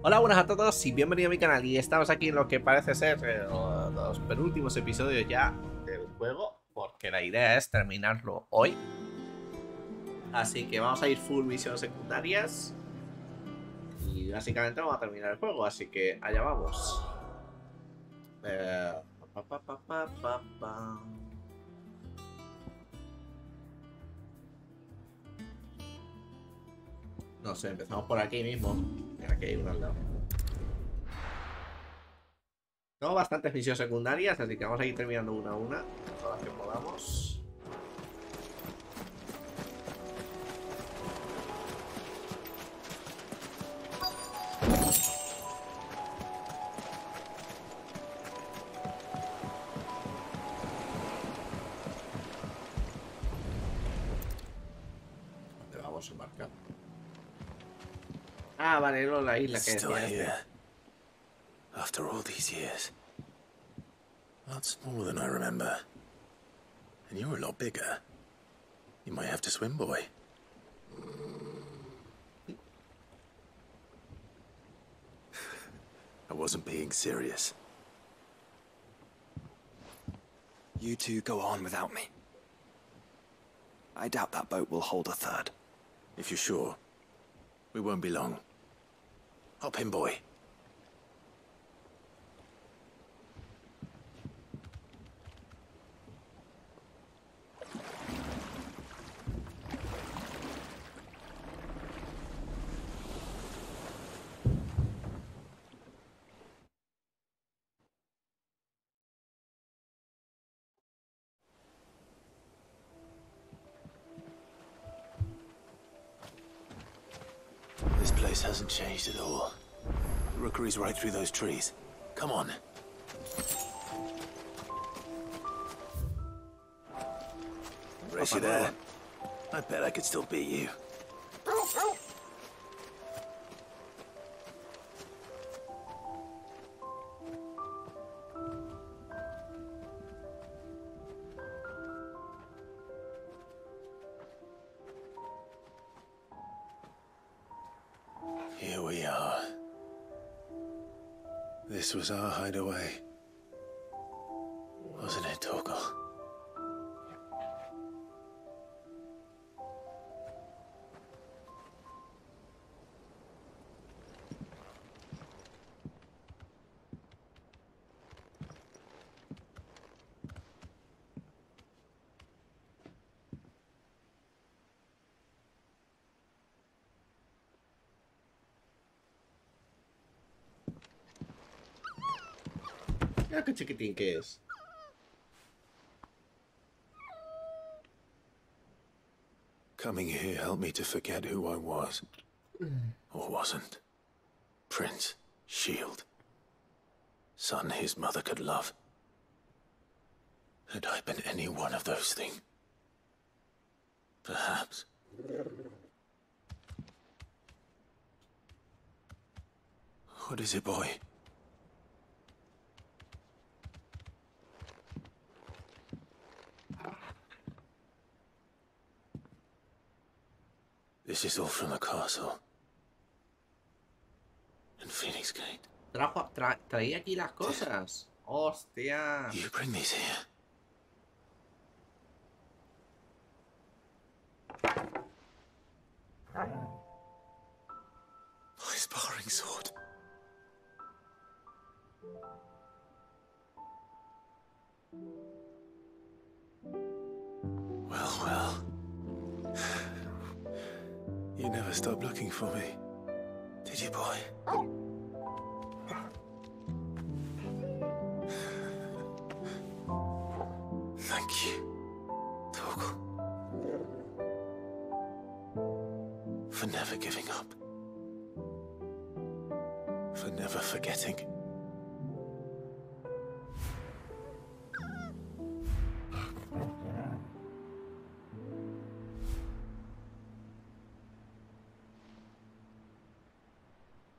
Hola, buenas a todos y bienvenidos a mi canal. Y estamos aquí en lo que parece ser los penúltimos episodios ya del juego, porque la idea es terminarlo hoy. Así que vamos a ir full misiones secundarias y básicamente vamos a terminar el juego, así que allá vamos. Eh, pa, pa, pa, pa, pa, pa. No sé, empezamos por aquí mismo. Mira, aquí hay uno al lado. Tengo bastantes misiones secundarias, así que vamos a ir terminando una a una, todas las que podamos. ¿Dónde vamos a embarcar? Ah, vale, era la isla que Still decía este. here, after all these years. Lot smaller than I remember. And you're a lot bigger. You might have to swim, boy. I wasn't being serious. You two go on without me. I doubt that boat will hold a third. If you're sure, we won't be long. Hop in, boy. This place hasn't changed at all. The rookery's right through those trees. Come on. Race you there. I bet I could still beat you. Here we are. This was our hideaway. Wasn't it, Torgal? Mira qué chiquitín que es. Coming here helped me to forget who I was. Or wasn't. Prince, shield. Son his mother could love. Had I been any one of those things? Perhaps. What is it, boy? This is all from the castle. And Phoenix Gate. Traía aquí las cosas. Hostia. You bring these here. My sparring sword. Well, well. You never stopped looking for me, did you, boy? Thank you, Torgal, for never giving up, for never forgetting.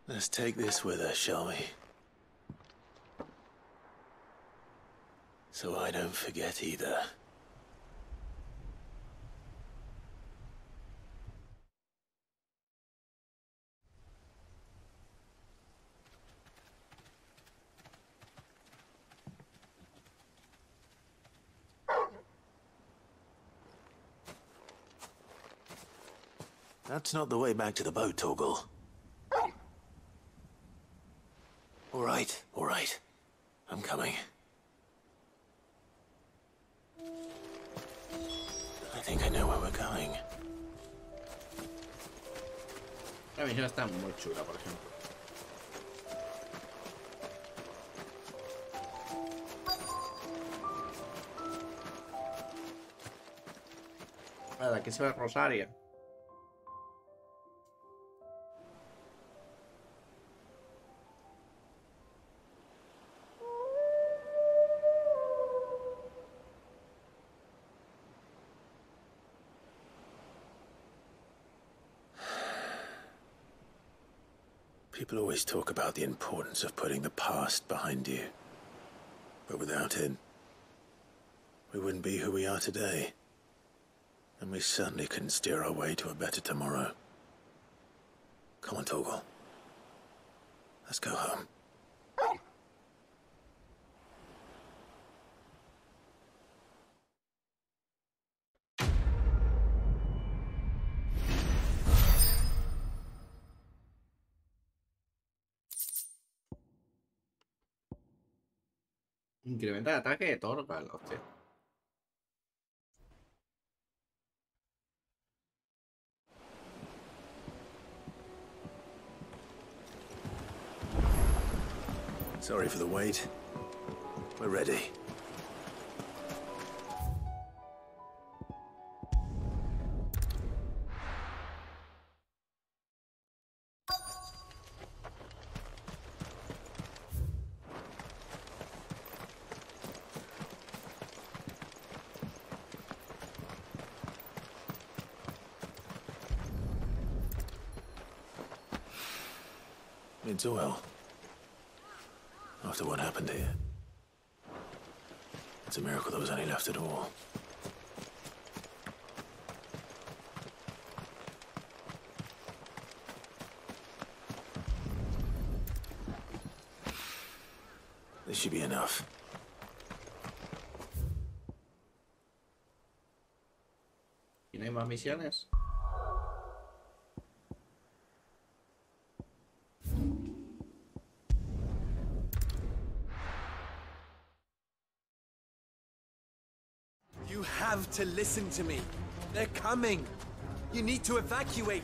Let's take this with us, shall we? So I don't forget either. That's not the way back to the boat, Torgal. All right, all right. I'm coming. I think I know where we're going. La misión está muy chula, por ejemplo. Vale, aquí se ve Rosaria. People always talk about the importance of putting the past behind you. But without it, we wouldn't be who we are today. And we certainly couldn't steer our way to a better tomorrow. Come on, Torgal. Let's go home. Incrementa el ataque de Torgal, hostia. Sorry for the wait. We're ready. It's well. After what happened here. It's a miracle there was any left at all. This should be enough. ¿Y no hay más misiones? You have to listen to me. They're coming. You need to evacuate.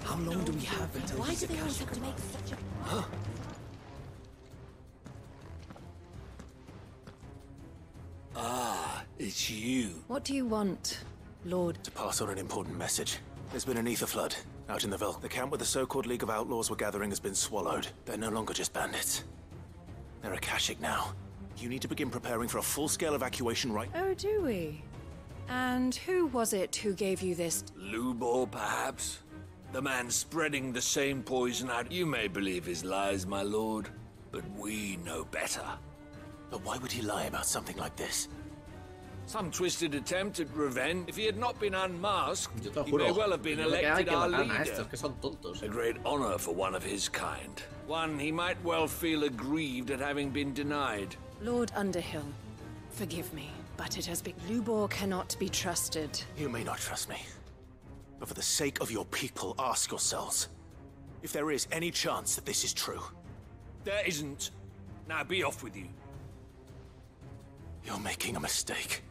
How long do we have until Why he's do a they always cash have to make such a... Ah, it's you. What do you want, Lord? To pass on an important message. There's been an ether flood out in the Veldt. The camp where the so-called League of Outlaws were gathering has been swallowed. They're no longer just bandits. They're Akashic now. You need to begin preparing for a full-scale evacuation right... Oh, do we? And who was it who gave you this? Lubor, perhaps? The man spreading the same poison out. You may believe his lies, my lord, but we know better. But why would he lie about something like this? Some twisted attempt at revenge. If he had not been unmasked, Yo te he juro, may well have been yo creo que hay elected que our matar a leader. estos, que son tontos. A great honor for one of his kind. One he might well feel aggrieved at having been denied. Lord Underhill, forgive me, but it has been... Lubor cannot be trusted. You may not trust me. But for the sake of your people, ask yourselves if there is any chance that this is true. There isn't. Now be off with you. You're making a mistake.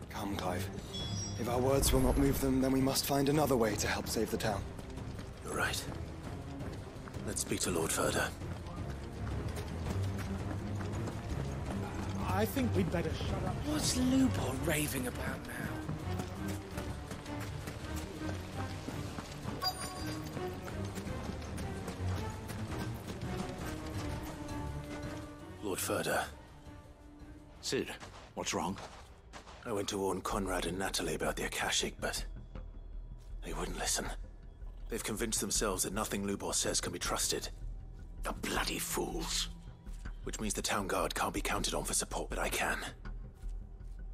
Come, Clive. If our words will not move them, then we must find another way to help save the town. You're right. Let's speak to Lord Ferder. I think we'd better shut up. What's Lubor raving about now? Lord Ferder. Sid, what's wrong? I went to warn Conrad and Natalie about the Akashic, but they wouldn't listen. They've convinced themselves that nothing Lubor says can be trusted. The bloody fools. Which means the town guard can't be counted on for support, but I can.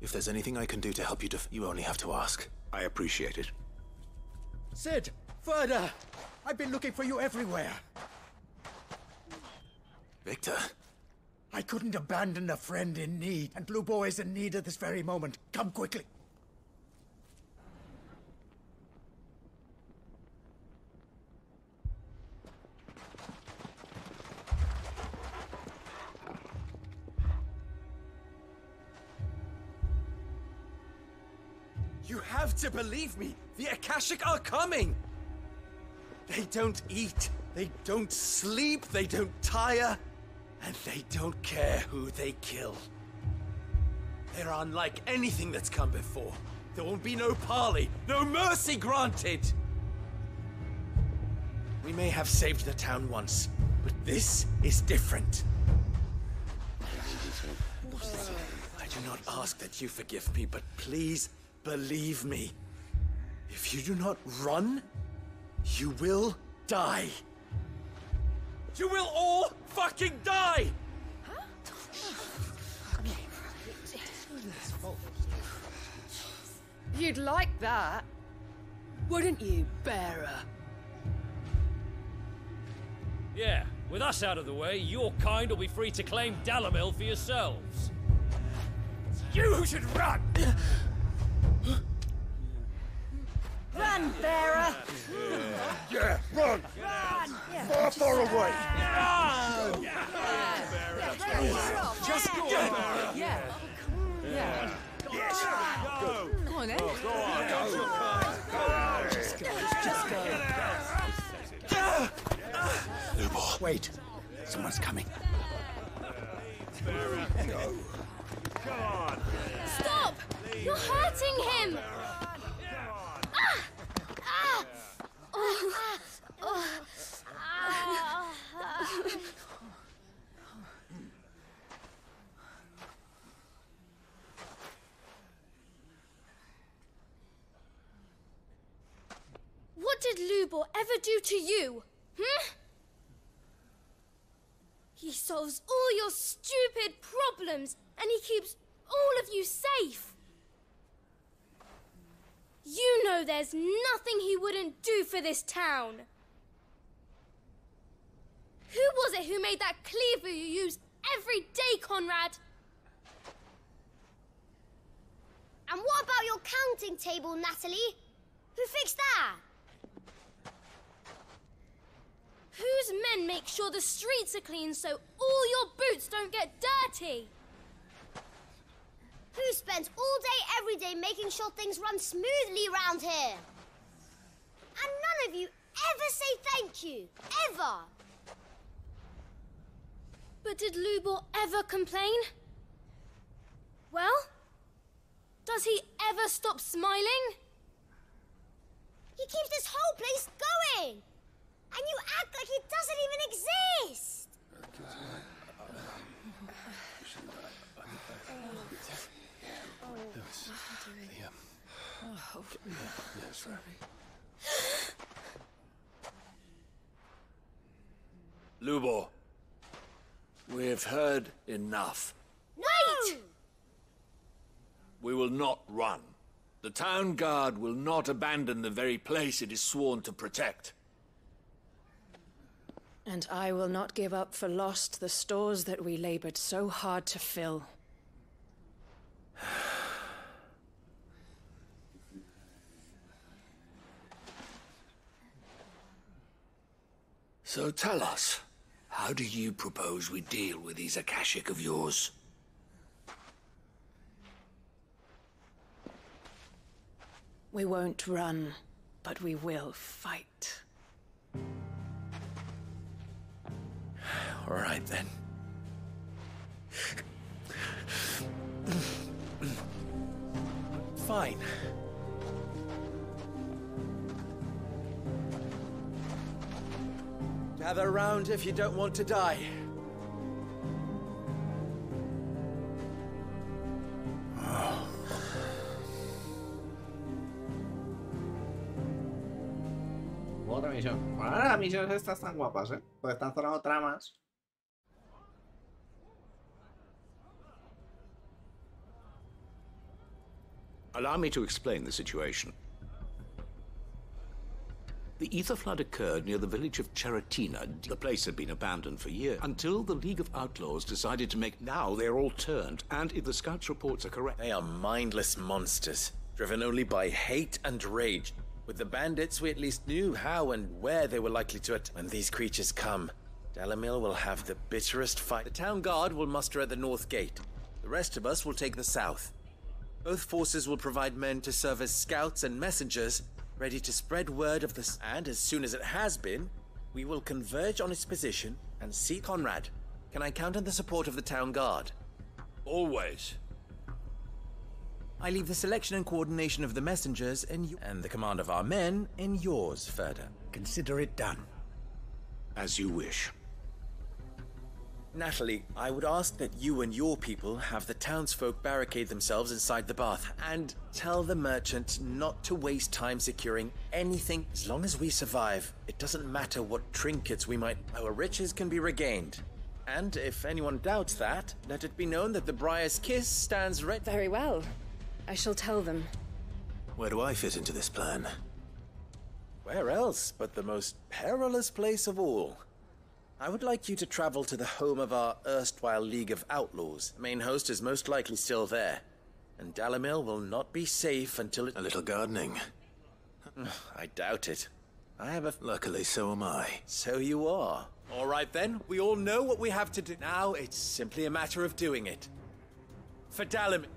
If there's anything I can do to help you, you only have to ask. I appreciate it. Sid! Ferder! I've been looking for you everywhere. Victor? I couldn't abandon a friend in need, and Blue Boy is in need at this very moment. Come quickly. You have to believe me! The Akashic are coming! They don't eat, they don't sleep, they don't tire, and they don't care who they kill. They're unlike anything that's come before. There won't be no parley, no mercy granted! We may have saved the town once, but this is different. I do not ask that you forgive me, but please believe me. If you do not run, you will die. You will all fucking die! You'd like that, wouldn't you, bearer? Yeah, with us out of the way, your kind will be free to claim Dalamil for yourselves. You should run! Run, bearer! Yeah, run! Far, far away! Just go! Yeah. Yeah. Yes! Go! Go on, then. Just go. Lubor, wait. Someone's coming. Stop! You're hurting him! What did Lubor ever do to you? He solves all your stupid problems, and he keeps all of you safe. You know there's nothing he wouldn't do for this town. Who was it who made that cleaver you use every day, Conrad? And what about your counting table, Natalie? Who fixed that? Whose men make sure the streets are clean so all your boots don't get dirty? Who spends all day, every day making sure things run smoothly around here? And none of you ever say thank you. Ever. But did Lubor ever complain? Well, does he ever stop smiling? He keeps this whole place going. And you act like it doesn't even exist. Lubor, we've heard enough. Wait! We will not run. The town guard will not abandon the very place it is sworn to protect. And I will not give up for lost the stores that we labored so hard to fill. So tell us, how do you propose we deal with these Akashic of yours? We won't run, but we will fight. All right, then. Fine. Gather round if you don't want to die. Otra misión. Bueno, ahora las misiones estas están guapas, porque están cerrando tramas. Allow me to explain the situation. The ether flood occurred near the village of Cheratina. The place had been abandoned for years, until the League of Outlaws decided to make... Now they're all turned, and if the scouts' reports are correct... They are mindless monsters, driven only by hate and rage. With the bandits, we at least knew how and where they were likely to attack. When these creatures come, Dalamil will have the bitterest fight. The town guard will muster at the north gate. The rest of us will take the south. Both forces will provide men to serve as scouts and messengers, ready to spread word of this. And as soon as it has been, we will converge on its position and see Conrad. Can I count on the support of the town guard? Always. I leave the selection and coordination of the messengers and the command of our men in yours, Ferda. Consider it done. As you wish. Natalie, I would ask that you and your people have the townsfolk barricade themselves inside the bath and tell the merchant not to waste time securing anything. As long as we survive, it doesn't matter what trinkets we might... Our riches can be regained. And if anyone doubts that, let it be known that the Briar's Kiss stands ready. Very well. I shall tell them. Where do I fit into this plan? Where else but the most perilous place of all? I would like you to travel to the home of our erstwhile League of Outlaws. The main host is most likely still there, and Dalamil will not be safe until it... A little gardening. I doubt it. I have a... Luckily, so am I. So you are. All right then, we all know what we have to do. Now it's simply a matter of doing it. For Dalamil...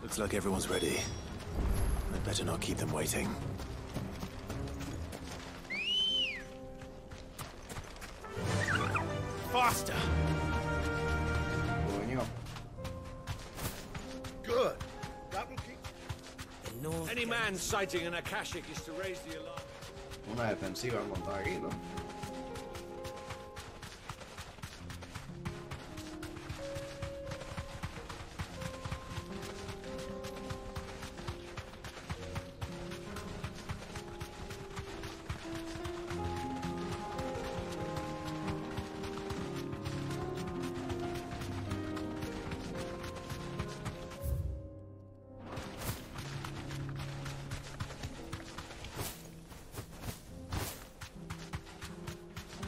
Looks like everyone's ready. I'd better not keep them waiting. Faster! Good. That will keep... Any man sighting an Akashic is to raise the alarm. Una defensiva montada aquí, ¿no?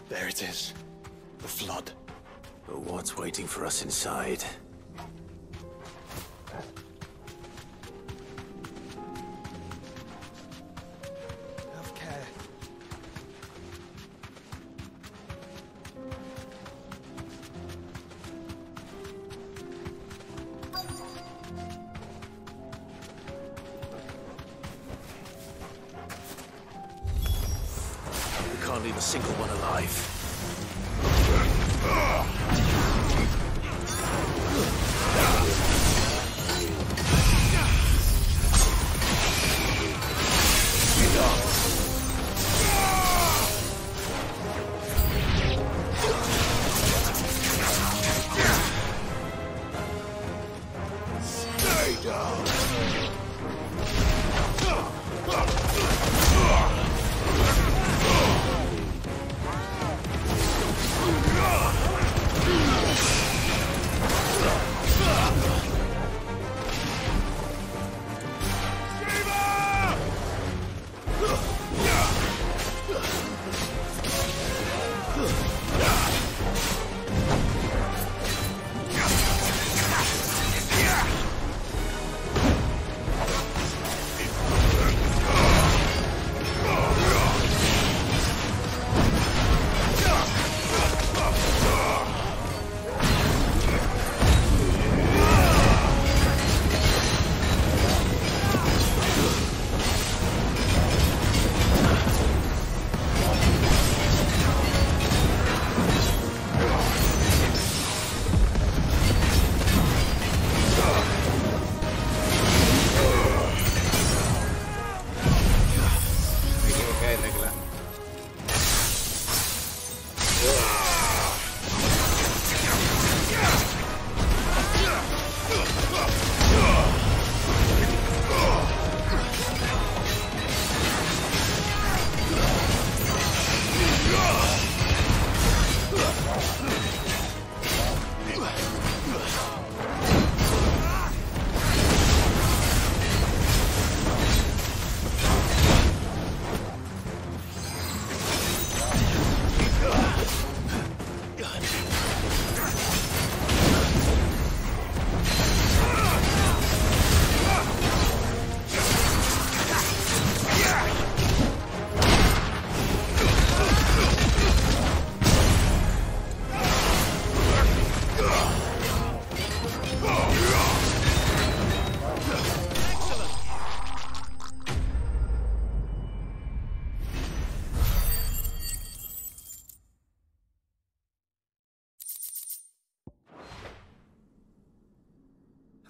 There it is. The flood. But what's waiting for us inside? Have care. We can't leave a single one alive.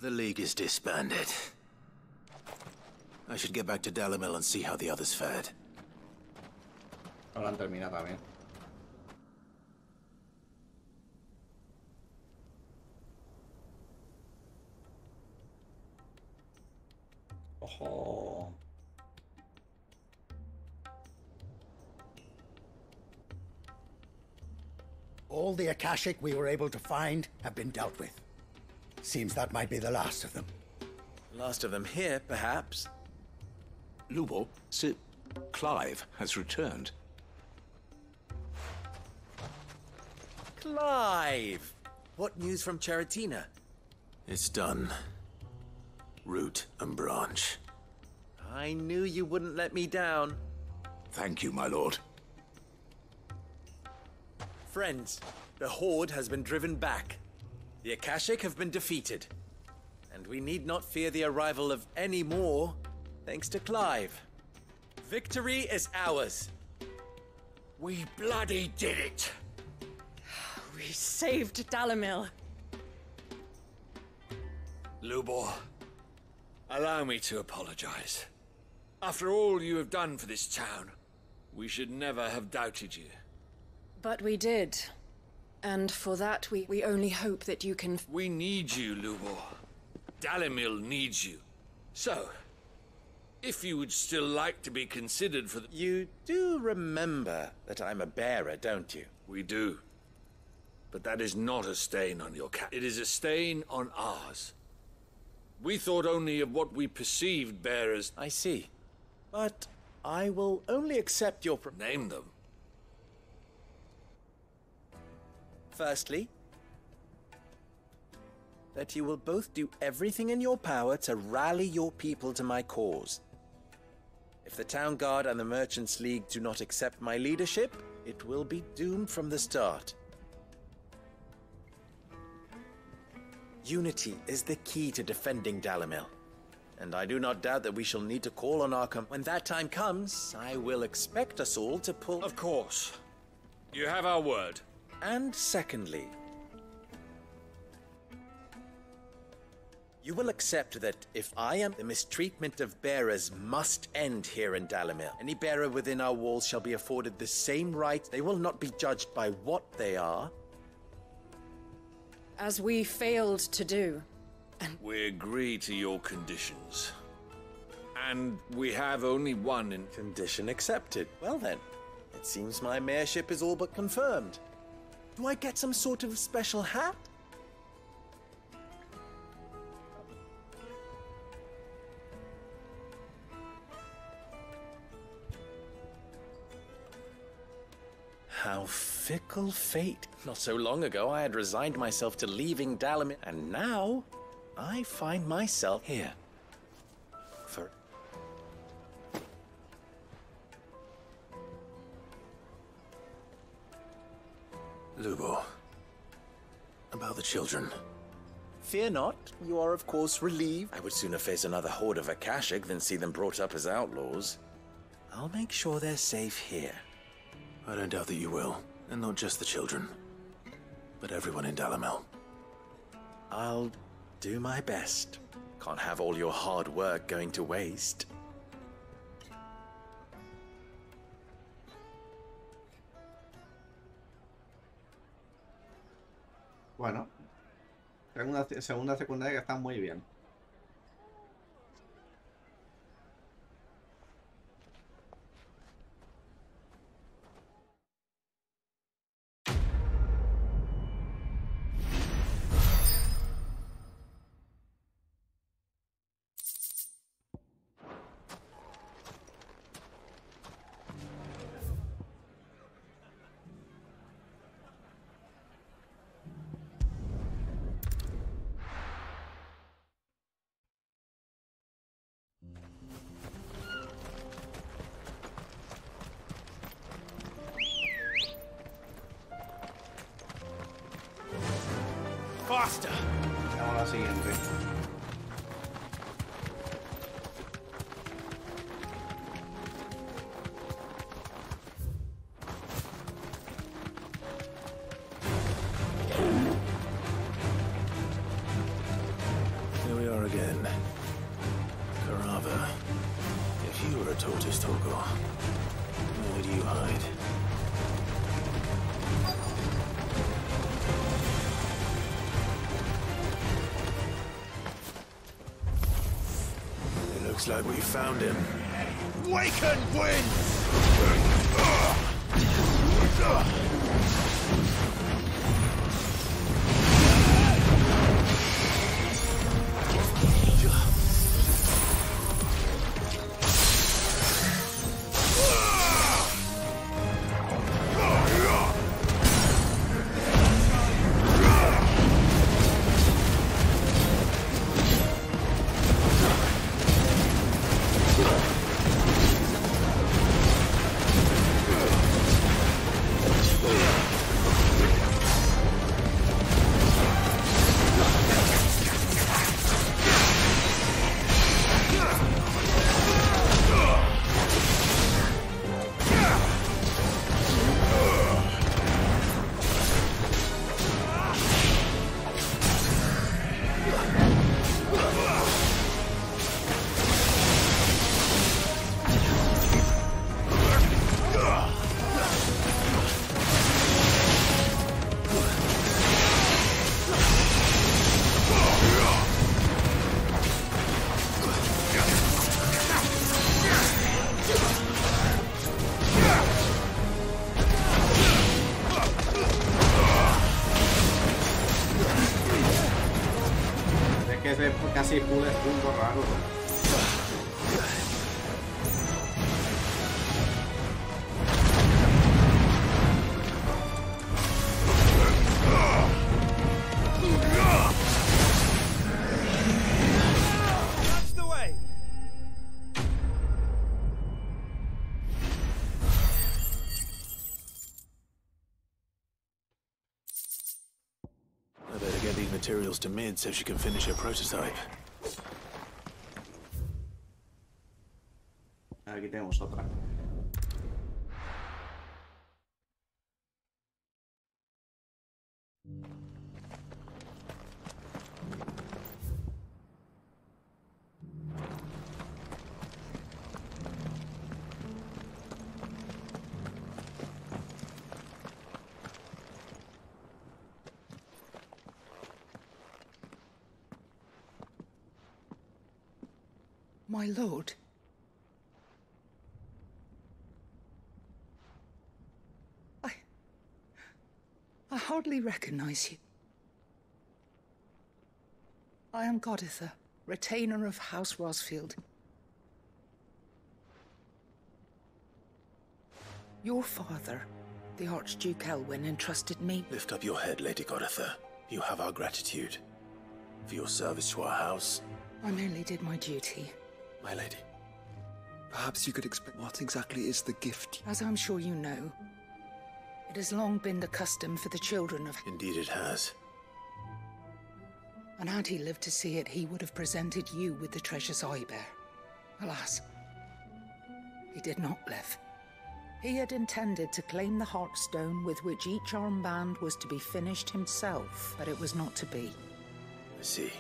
The League is disbanded. I should get back to Dalimil and see how the others fared. Ahora han terminado también. Ojo. All the Akashic we were able to find have been dealt with. Seems that might be the last of them. Last of them here, perhaps. Lubor, Sir Clive has returned. Clive! What news from Charatina? It's done. Root and branch. I knew you wouldn't let me down. Thank you, my lord. Friends, the Horde has been driven back. The Akashic have been defeated. And we need not fear the arrival of any more, thanks to Clive. Victory is ours. We bloody did it! We saved Dalimil. Lubor, allow me to apologize. After all you have done for this town, we should never have doubted you. But we did. And for that, we only hope that you can... We need you, Lubor. Dalimil needs you. So, if you would still like to be considered for the... You do remember that I'm a bearer, don't you? We do. But that is not a stain on your cat. It is a stain on ours. We thought only of what we perceived bearers... I see. But I will only accept your... Name them. Firstly, that you will both do everything in your power to rally your people to my cause. If the Town Guard and the Merchants League do not accept my leadership, it will be doomed from the start. Unity is the key to defending Dalimil, and I do not doubt that we shall need to call on our When that time comes, I will expect us all to pull... Of course. You have our word. And secondly, you will accept that if I am, the mistreatment of bearers must end here in Dalimil. Any bearer within our walls shall be afforded the same right. They will not be judged by what they are. As we failed to do. We agree to your conditions. And we have only one in... Condition accepted. Well then, it seems my mayorship is all but confirmed. Do I get some sort of special hat? How fickle fate. Not so long ago, I had resigned myself to leaving Dalimil, and now I find myself here. For... Lubor, about the children. Fear not, you are of course relieved. I would sooner face another horde of Akashic than see them brought up as outlaws. I'll make sure they're safe here. I don't doubt that you will, and not just the children, but everyone in Dalimil. I'll do my best. Can't have all your hard work going to waste. Bueno, tengo una segunda secundaria que está muy bien. Faster! Vamos a la siguiente. Here we tortoise, Torgor. Where do you hide? It looks like we found him. Waken wind! Casi pude punto raro. That's the way. I better get these materials to Mid so she can finish her prototype. Aquí tenemos otra. My lord. I hardly recognize you. I am Goditha, retainer of House Rosfield. Your father, the Archduke Elwyn, entrusted me. Lift up your head, Lady Goditha. You have our gratitude for your service to our house. I merely did my duty. My lady, perhaps you could explain what exactly is the gift? As I'm sure you know, it has long been the custom for the children of... Indeed it has. And had he lived to see it, he would have presented you with the treasures I bear. Alas, he did not live. He had intended to claim the Heartstone with which each armband was to be finished himself, but it was not to be. I see.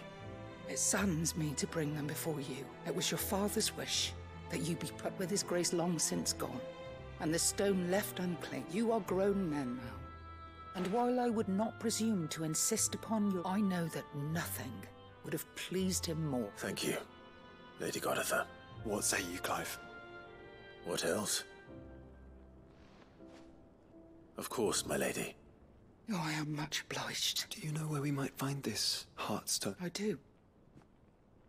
It saddens me to bring them before you. It was your father's wish that you be put with his grace long since gone, and the stone left unclaimed. You are grown men now. And while I would not presume to insist upon your... I know that nothing would have pleased him more. Thank you, Lady Goditha. What say you, Clive? What else? Of course, my lady. Oh, I am much obliged. Do you know where we might find this Heartstone? I do.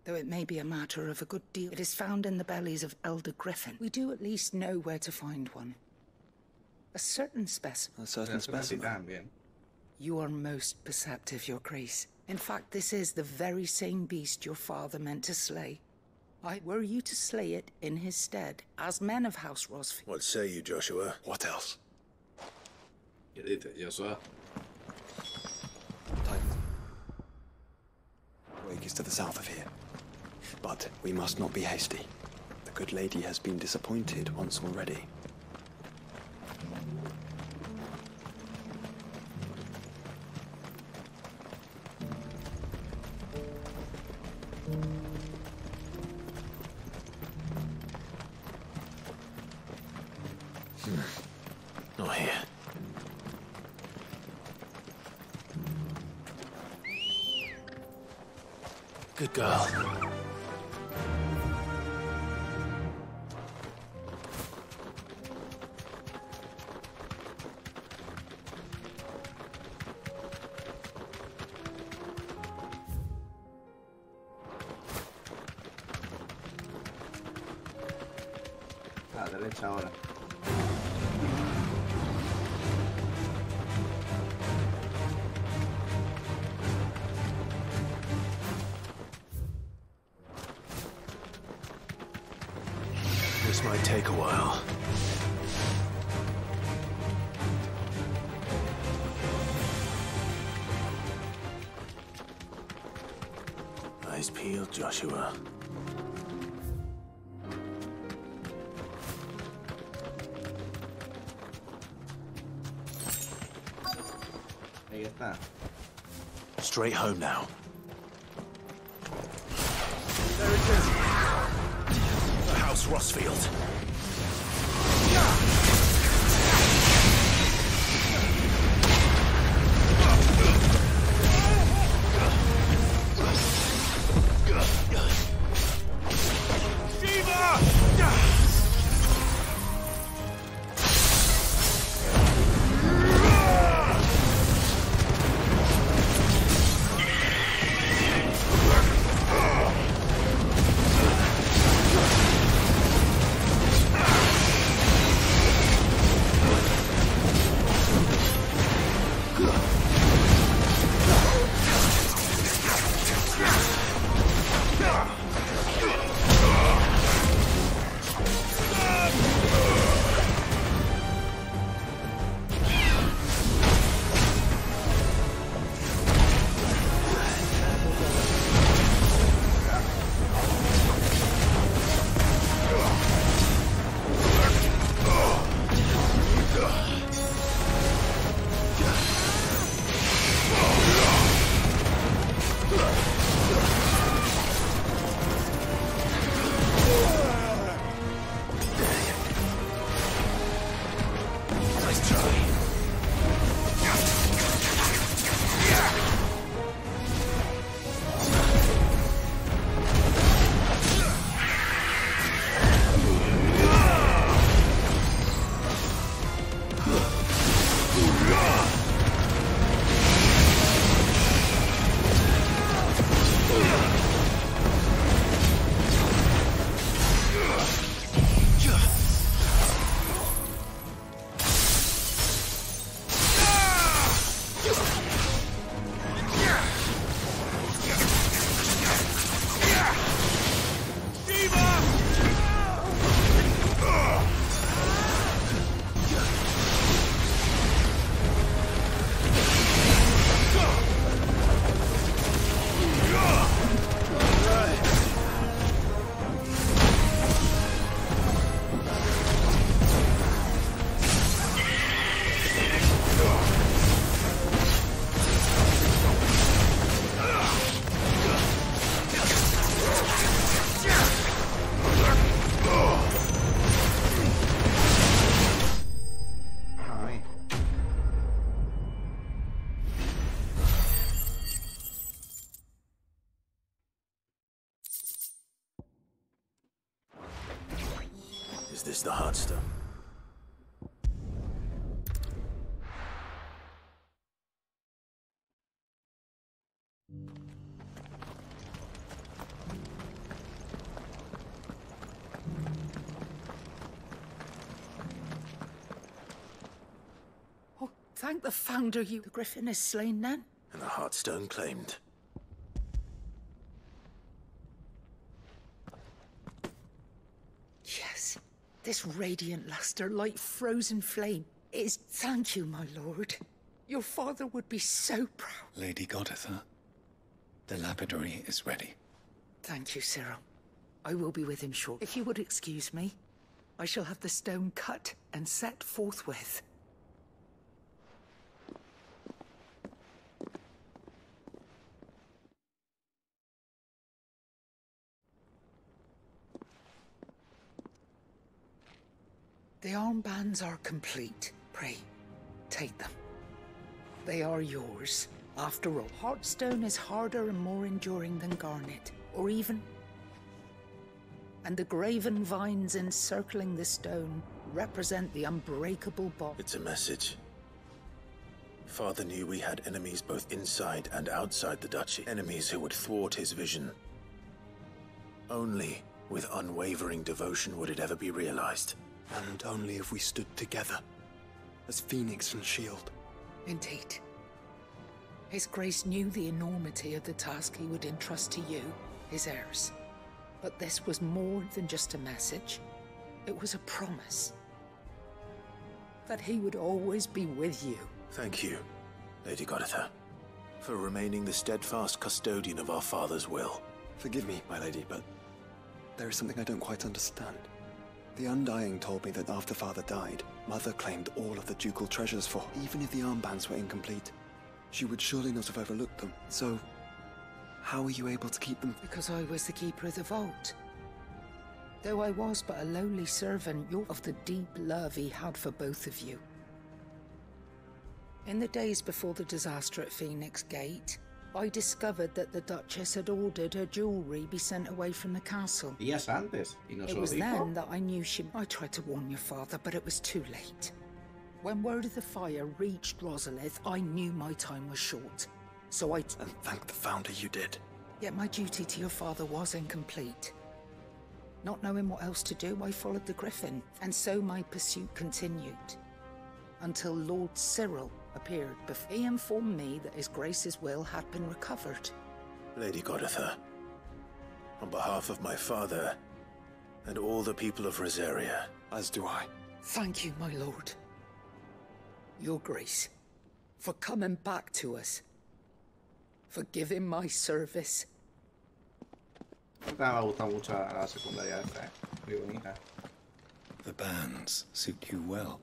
Though it may be a matter of a good deal. It is found in the bellies of Elder Griffin. We do at least know where to find one. A certain specimen. A certain specimen? You are most perceptive, Your Grace. In fact, this is the very same beast your father meant to slay. Were you to slay it in his stead, as men of House Rosfield? What say you, Joshua? What else? ¿Qué dices, Joshua? Titan. Wake is to the south of here. But we must not be hasty. The good lady has been disappointed once already. Good girl. A la derecha ahora. This might take a while. Eyes peeled, Joshua. Ahí está. Straight home now. There it is. The House Rossfield. Is this the Heartstone? Oh, thank the Founder you... The Griffin is slain then? And the Heartstone claimed. Yes. This radiant luster, like frozen flame, is... Thank you, my lord. Your father would be so proud. Lady Goditha, the lapidary is ready. Thank you, Cyril. I will be with him shortly. If you would excuse me, I shall have the stone cut and set forthwith. The armbands are complete. Pray, take them. They are yours After all, Heartstone is harder and more enduring than Garnet, or even... And the graven vines encircling the stone represent the unbreakable bond. It's a message. Father knew we had enemies both inside and outside the duchy. Enemies who would thwart his vision. Only with unwavering devotion would it ever be realized. And only if we stood together, as Phoenix and S.H.I.E.L.D. Indeed. His Grace knew the enormity of the task he would entrust to you, his heirs. But this was more than just a message. It was a promise. That he would always be with you. Thank you, Lady Goditha, for remaining the steadfast custodian of our father's will. Forgive me, my lady, but there is something I don't quite understand. The Undying told me that after Father died, Mother claimed all of the ducal treasures for her. Even if the armbands were incomplete, she would surely not have overlooked them. So, how were you able to keep them? Because I was the keeper of the vault. Though I was but a lowly servant, you're of the deep love he had for both of you. In the days before the disaster at Phoenix Gate, I discovered that the Duchess had ordered her jewelry be sent away from the castle. Días antes, y no se It lo was dijo. then that I knew she... I tried to warn your father, but it was too late. When word of the fire reached Rosalith, I knew my time was short. So I... And thank the Founder you did. Yet my duty to your father was incomplete. Not knowing what else to do, I followed the Griffin, and so my pursuit continued. Until Lord Cyril appeared before he informed me that His Grace's will had been recovered. Lady Goditha, on behalf of my father and all the people of Rosaria. As do I. Thank you, my lord. Your Grace, for coming back to us. For giving my service. Me ha gustado mucho la secundaria esta, muy bonita. The bands suit you well.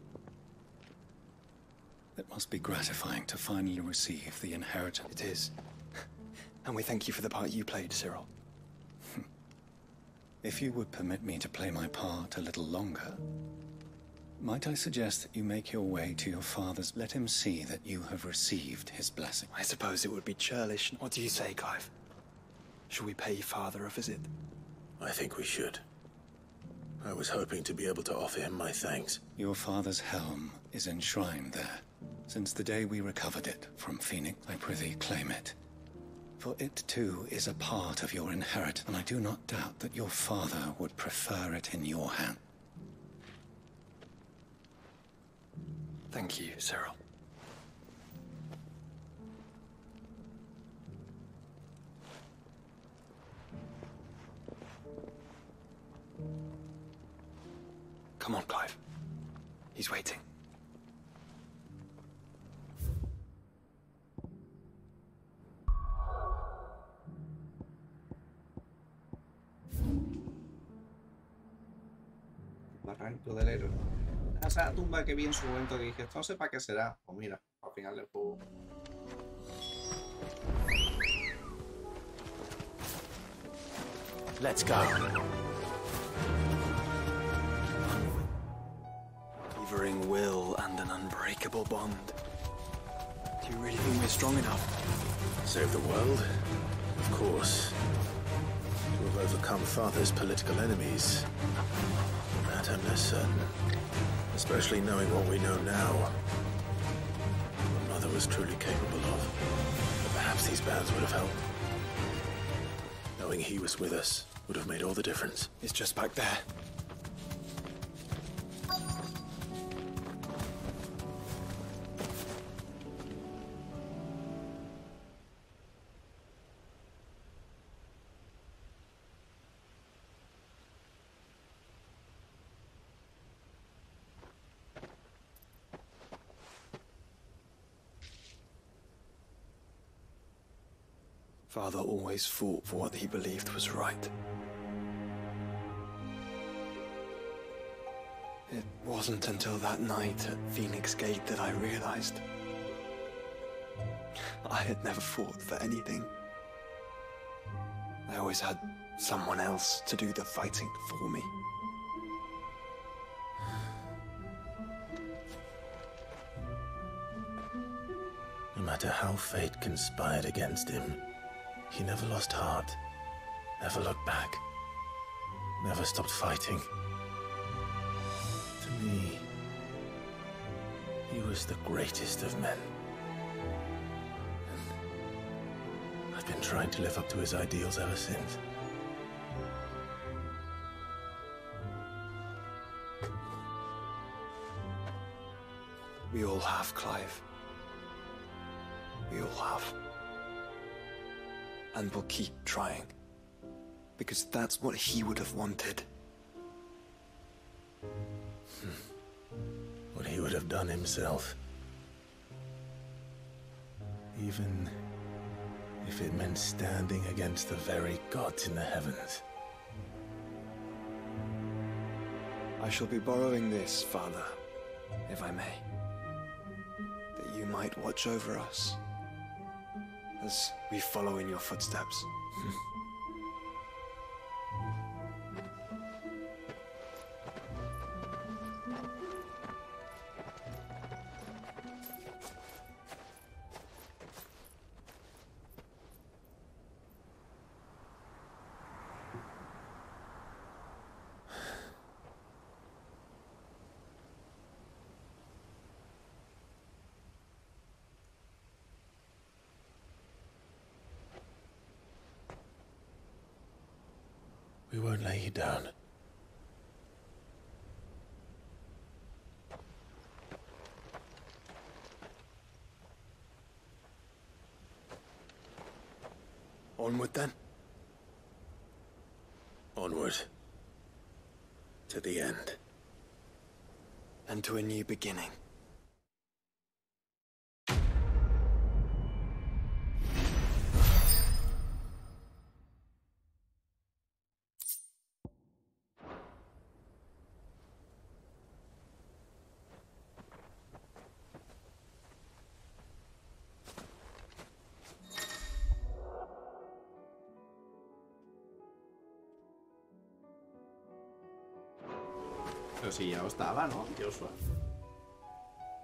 It must be gratifying to finally receive the inheritance. It is. And we thank you for the part you played, Cyril. If you would permit me to play my part a little longer, might I suggest that you make your way to your father's? Let him see that you have received his blessing. I suppose it would be churlish. What do you say, Clive? Should we pay Father a visit? I think we should. I was hoping to be able to offer him my thanks. Your father's helm is enshrined there. Since the day we recovered it from Phoenix, I prithee claim it. For it too is a part of your inheritance, and I do not doubt that your father would prefer it in your hand. Thank you, Cyril. Come on, Clive. He's waiting. Barranco del héroe. Esa tumba que vi en su momento que dije, esto no sé para qué será. Pues mira, al final del juego. Let's go. Unwavering will and an unbreakable bond. Do you really think we're strong enough? Save the world? Of course. To have overcome Father's political enemies. That I'm less certain. Especially knowing what we know now. What Mother was truly capable of. But perhaps these bands would have helped. Knowing he was with us would have made all the difference. It's just back there. Father always fought for what he believed was right. It wasn't until that night at Phoenix Gate that I realized I had never fought for anything. I always had someone else to do the fighting for me. No matter how fate conspired against him, he never lost heart, never looked back, never stopped fighting. To me, he was the greatest of men. And I've been trying to live up to his ideals ever since. We all have, Clive. We all have. And we'll keep trying. Because that's what he would have wanted. What he would have done himself. Even if it meant standing against the very gods in the heavens. I shall be borrowing this, Father, if I may. That you might watch over us as we follow in your footsteps. We won't lay you down. Onward then? Onward. To the end. And to a new beginning. Pero si ya lo estaba, ¿no? Joshua.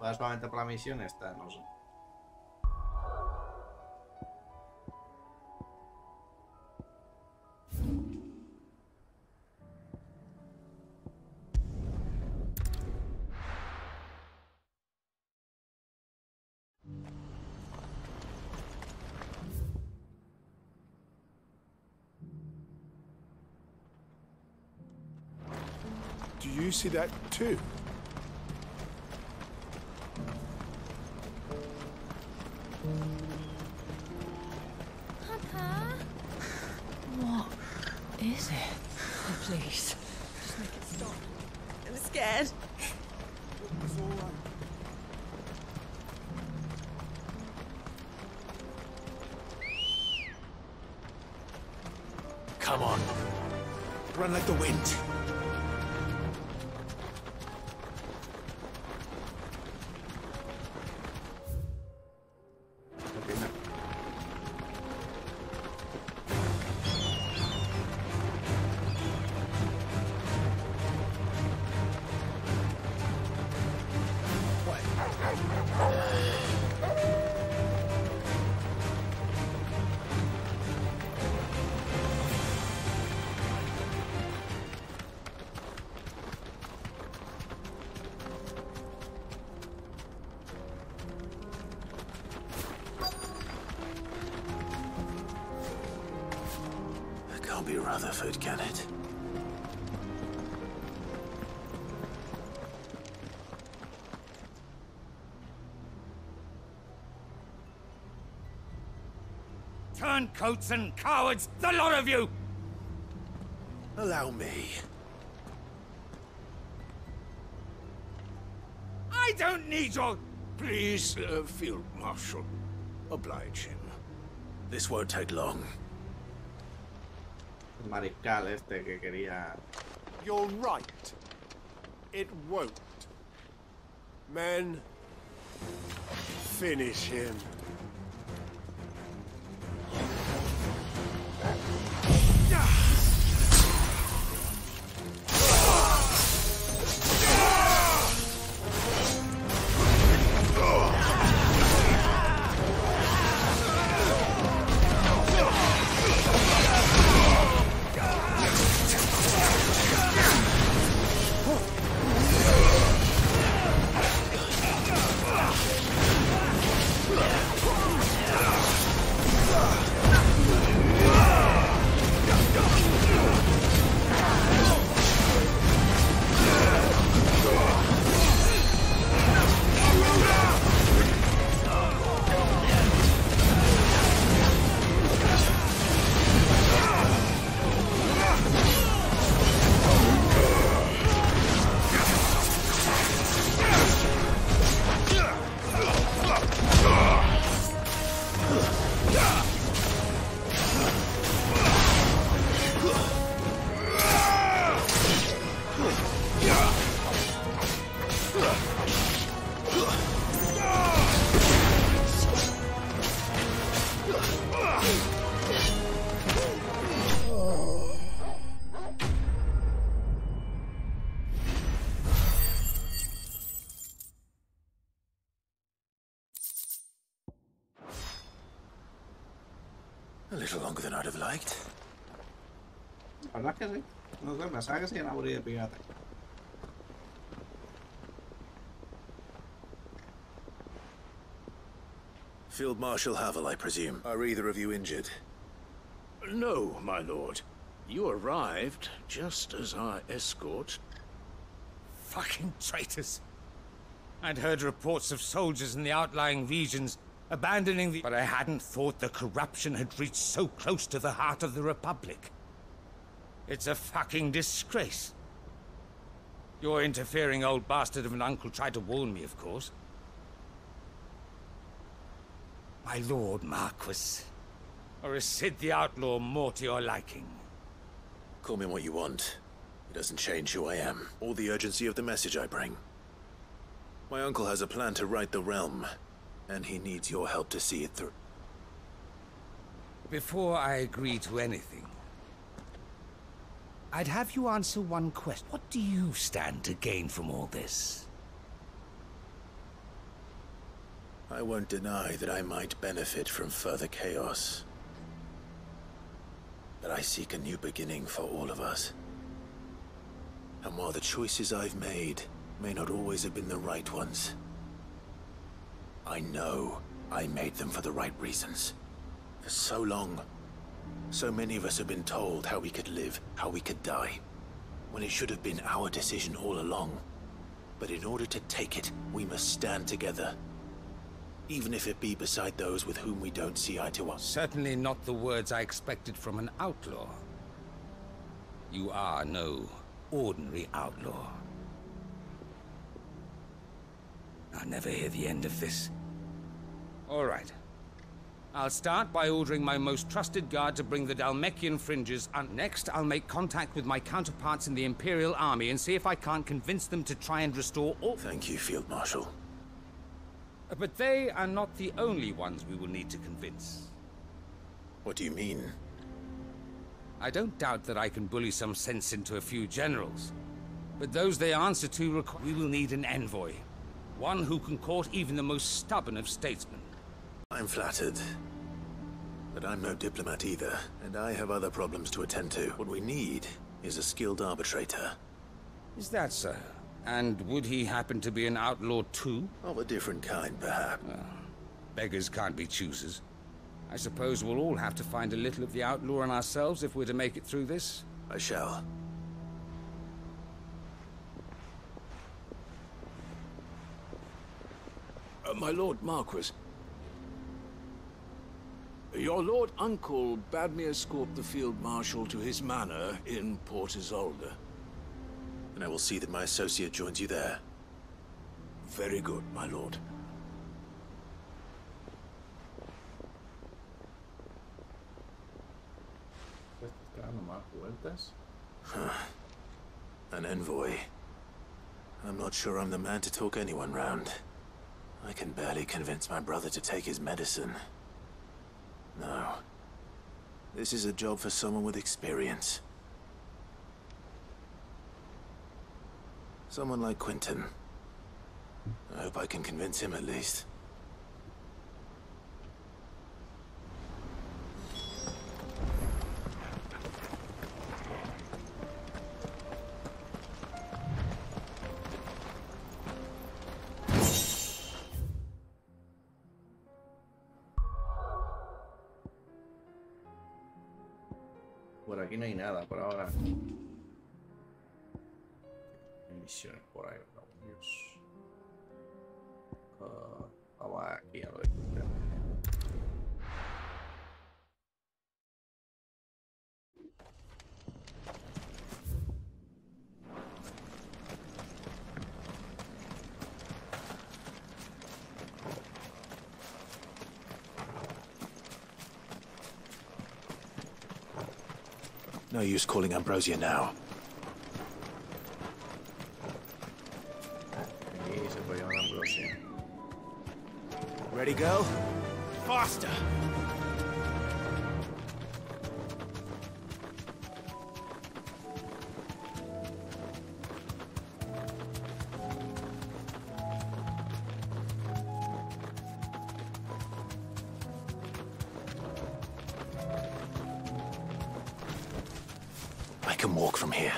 ¿Va solamente por la misión esta? No sé. Do you see that too? Papa? What is it? Oh, please. Just make it stop. I'm scared. Come on. Run like the wind. Can't be Rutherford, can it? Turncoats and cowards, the lot of you! Allow me. I don't need your... Please, Field Marshal. Oblige him. This won't take long. El mariscal este que quería... You're right. It won't. Men, finish him. A little longer than I'd have liked. La verdad es que sí. No sé, me sabe que se aburrido de pirata. Field Marshal Havel, I presume. Are either of you injured? No, my lord. You arrived just as our escort... Fucking traitors. I'd heard reports of soldiers in the outlying regions abandoning the... But I hadn't thought the corruption had reached so close to the heart of the Republic. It's a fucking disgrace. Your interfering old bastard of an uncle tried to warn me, of course. My lord Marquis. Or is Sid the Outlaw more to your liking? Call me what you want. It doesn't change who I am, or the urgency of the message I bring. My uncle has a plan to right the realm, and he needs your help to see it through. Before I agree to anything, I'd have you answer one question. What do you stand to gain from all this? I won't deny that I might benefit from further chaos. But I seek a new beginning for all of us. And while the choices I've made may not always have been the right ones, I know I made them for the right reasons. For so long, so many of us have been told how we could live, how we could die, when it should have been our decision all along. But in order to take it, we must stand together. Even if it be beside those with whom we don't see eye to eye. Certainly not the words I expected from an outlaw. You are no ordinary outlaw. I'll never hear the end of this. All right. I'll start by ordering my most trusted guard to bring the Dalmekian fringes, and next I'll make contact with my counterparts in the Imperial Army and see if I can't convince them to try and restore all... Thank you, Field Marshal. But they are not the only ones we will need to convince. What do you mean? I don't doubt that I can bully some sense into a few generals. But those they answer to we will need an envoy. One who can court even the most stubborn of statesmen. I'm flattered. But I'm no diplomat either, and I have other problems to attend to. What we need is a skilled arbitrator. Is that so? And would he happen to be an outlaw too? Of a different kind, perhaps. Beggars can't be choosers. I suppose we'll all have to find a little of the outlaw in ourselves if we're to make it through this. I shall. My Lord Marquis. Your Lord Uncle bade me escort the Field Marshal to his manor in Port Isolde. And I will see that my associate joins you there. Very good, my lord. Huh. An envoy. I'm not sure I'm the man to talk anyone round. I can barely convince my brother to take his medicine. No. This is a job for someone with experience. Someone like Quentin. I hope I can convince him at least. Por aquí no hay nada por ahora. Misiones por ahí, Dios. Vamos aquí a lo de Completo. No use calling Ambrosia now. Ready, go? Faster! can walk from here.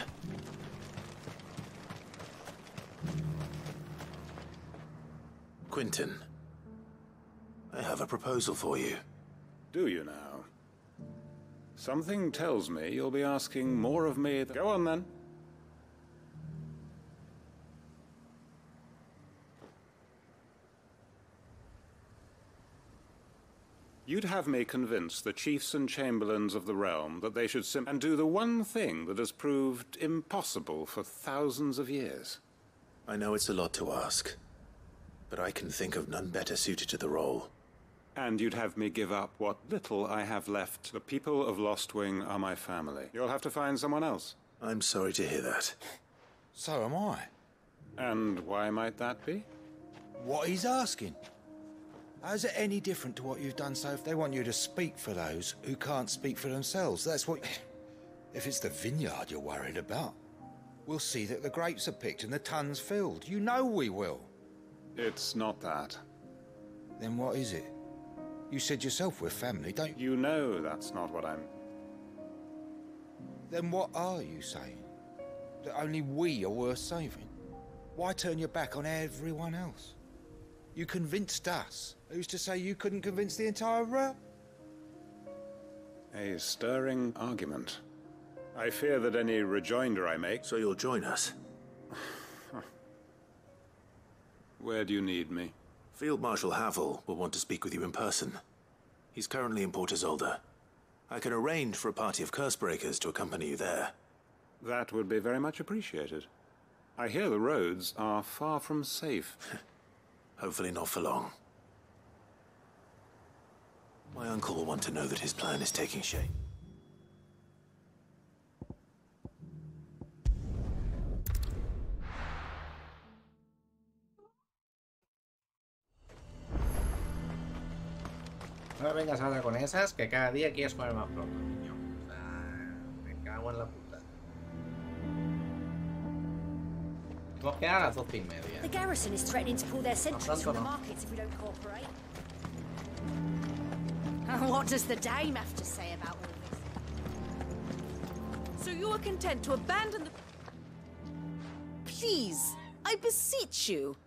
Quentin, I have a proposal for you. Do you now? Something tells me you'll be asking more of me. Go on, then. You'd have me convince the chiefs and chamberlains of the realm that they should and do the one thing that has proved impossible for thousands of years. I know it's a lot to ask, but I can think of none better suited to the role. And you'd have me give up what little I have left. The people of Lostwing are my family. You'll have to find someone else. I'm sorry to hear that. So am I. And why might that be? What he's asking. How's it any different to what you've done so far? They want you to speak for those who can't speak for themselves. That's what... If it's the vineyard you're worried about, we'll see that the grapes are picked and the tons filled. You know we will. It's not that. Then what is it? You said yourself we're family, don't you? You know that's not what I'm... Then what are you saying? That only we are worth saving? Why turn your back on everyone else? You convinced us. Who's to say you couldn't convince the entire realm? A stirring argument. I fear that any rejoinder I make... So you'll join us? Where do you need me? Field Marshal Havel will want to speak with you in person. He's currently in Port Isolde. I can arrange for a party of Cursebreakers to accompany you there. That would be very much appreciated. I hear the roads are far from safe. Hopefully not for long. My uncle will want to know that his plan is taking shape. No me vengas ahora con esas, que cada día quieres jugar más pronto, niño. O sea, me cago en la puta. Nos quedan a las 12:30. The garrison is threatening to pull their sentries from the markets if we don't cooperate. What does the dame have to say about all this? So you are content to abandon the... Please, I beseech you.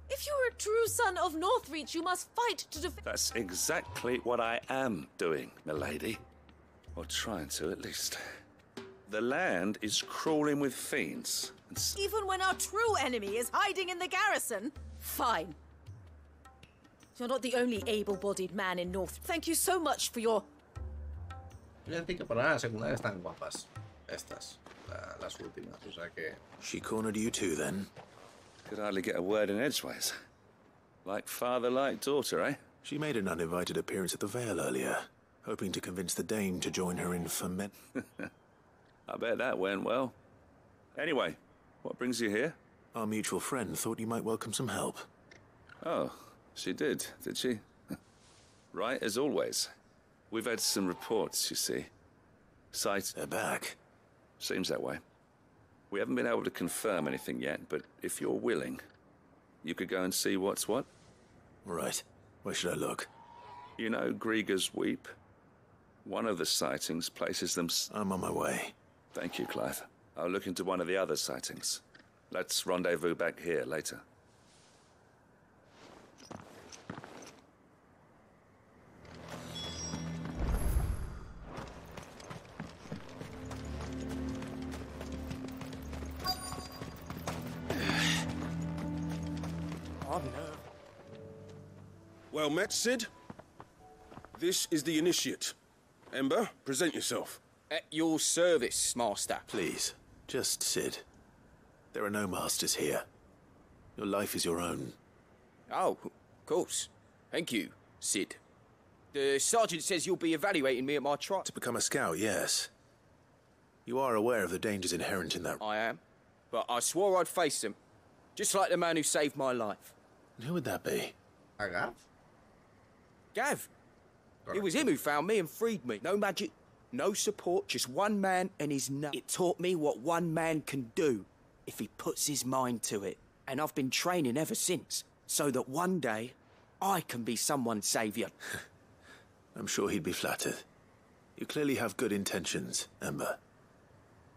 If you are a true son of Northreach, you must fight to defend... That's exactly what I am doing, milady. Or trying to, at least. The land is crawling with fiends. Even when our true enemy is hiding in the garrison? Fine. You're not the only able-bodied man in North. Thank you so much for your... Voy a decir que por ahora las secundarias están guapas. Estas. Las últimas, o sea que... She cornered you too, then? Could hardly get a word in edgeways. Like father, like daughter, eh? She made an uninvited appearance at the Vale earlier, hoping to convince the dame to join her in ferment. I bet that went well. Anyway, what brings you here? Our mutual friend thought you might welcome some help. Oh, she did she? Right, as always. We've had some reports, you see. They're back. Seems that way. We haven't been able to confirm anything yet, but if you're willing, you could go and see what's what. Right. Where should I look? You know Grieger's Weep? One of the sightings places them... I'm on my way. Thank you, Clive. I'll look into one of the other sightings. Let's rendezvous back here later. Well met, Sid. This is the initiate. Ember, present yourself. At your service, Master. Please, just Sid. There are no masters here. Your life is your own. Oh, of course. Thank you, Sid. The sergeant says you'll be evaluating me at my trial. To become a scout, yes. You are aware of the dangers inherent in that. I am. But I swore I'd face them. Just like the man who saved my life. And who would that be? Gav? Gav. It was him who found me and freed me. No magic, no support, just one man and his nut. It taught me what one man can do if he puts his mind to it. And I've been training ever since, so that one day I can be someone's saviour. I'm sure he'd be flattered. You clearly have good intentions, Ember.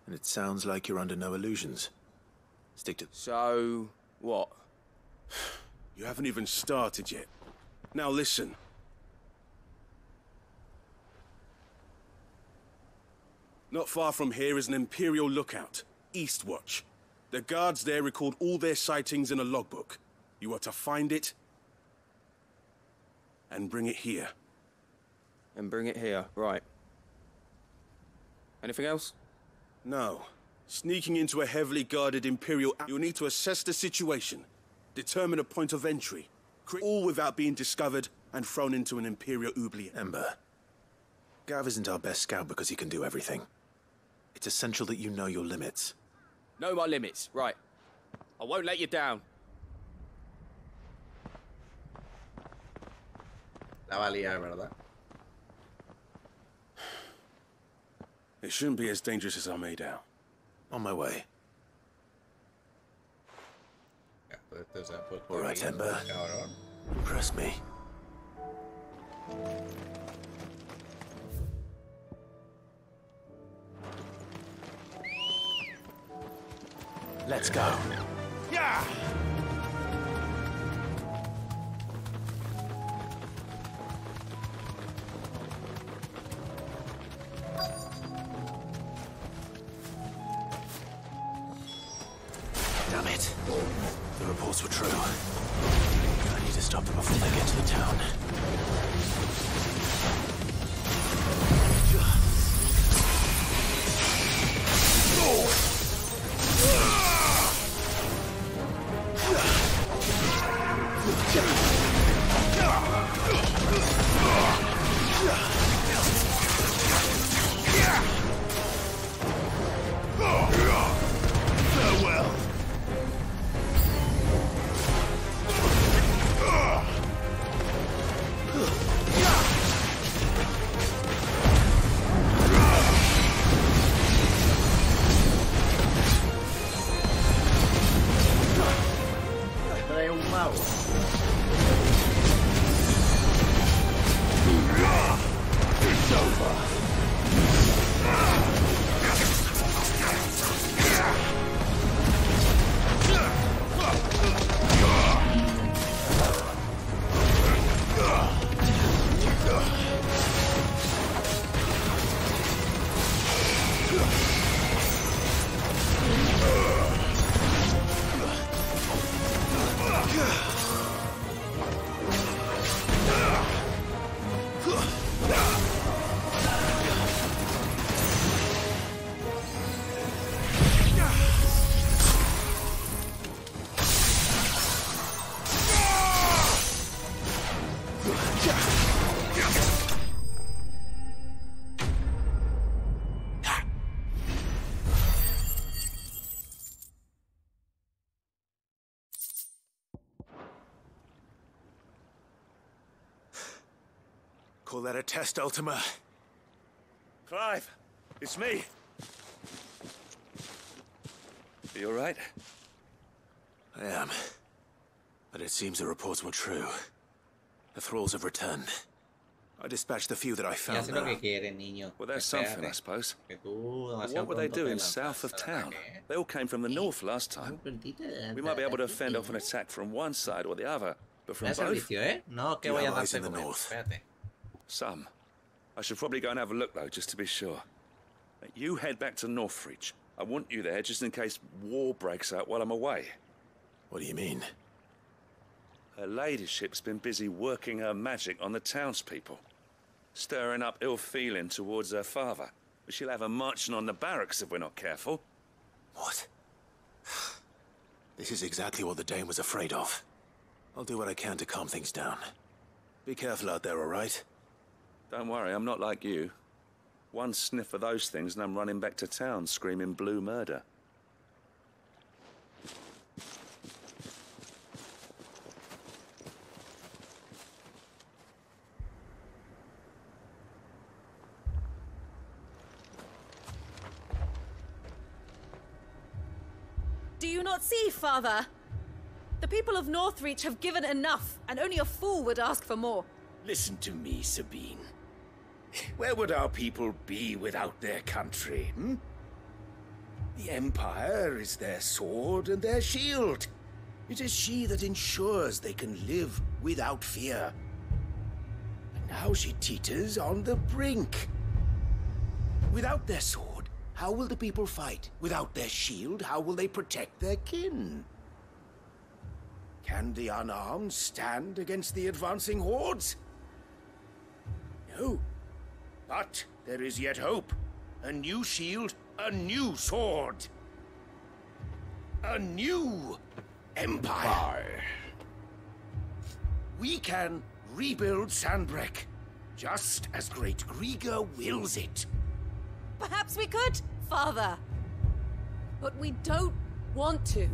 And it sounds like you're under no illusions. Stick to... So, what? You haven't even started yet. Now listen. Not far from here is an Imperial lookout, Eastwatch. The guards there record all their sightings in a logbook. You are to find it and bring it here. And bring it here, right. Anything else? No. Sneaking into a heavily guarded Imperial... You'll need to assess the situation, determine a point of entry, all without being discovered and thrown into an Imperial oubliette. Ember, Gav isn't our best scout because he can do everything. It's essential that you know your limits. Know my limits, right. I won't let you down. La va a liar, ¿verdad? It shouldn't be as dangerous as I made out. On my way. All right, Ember. Impress me. Let's go. Yeah! Damn it. The reports were true. I need to stop them before they get to the town. Farewell. Trae un mago. It's over. Call that a test, Ultima? Clive, it's me. Are you all right? I am. But it seems the reports were true. The thralls have returned. I dispatched the few that I Ya found sé lo there. que quiere, niño. Well, that's something, I suppose. Que tú But demasiado what were they pronto doing te south of lanzas. town? They all came from the north last time. We might be able to fend off an attack from one side or the other, but from Da both... servicio, ¿eh? No, que voy a darte comer. Espérate. Some. I should probably go and have a look, though, just to be sure. You head back to Northreach. I want you there just in case war breaks out while I'm away. What do you mean? Her ladyship's been busy working her magic on the townspeople, stirring up ill feeling towards her father. She'll have her marching on the barracks if we're not careful. What? This is exactly what the Dane was afraid of. I'll do what I can to calm things down. Be careful out there, all right? Don't worry, I'm not like you. One sniff of those things and I'm running back to town screaming blue murder. Do you not see, Father? The people of Northreach have given enough, and only a fool would ask for more. Listen to me, Sabine. Where would our people be without their country, hmm? The Empire is their sword and their shield. It is she that ensures they can live without fear. And now she teeters on the brink. Without their sword, how will the people fight? Without their shield, how will they protect their kin? Can the unarmed stand against the advancing hordes? No. But there is yet hope. A new shield, a new sword. A new empire. We can rebuild Sandbreck, just as Great Grieger wills it. Perhaps we could, Father. But we don't want to.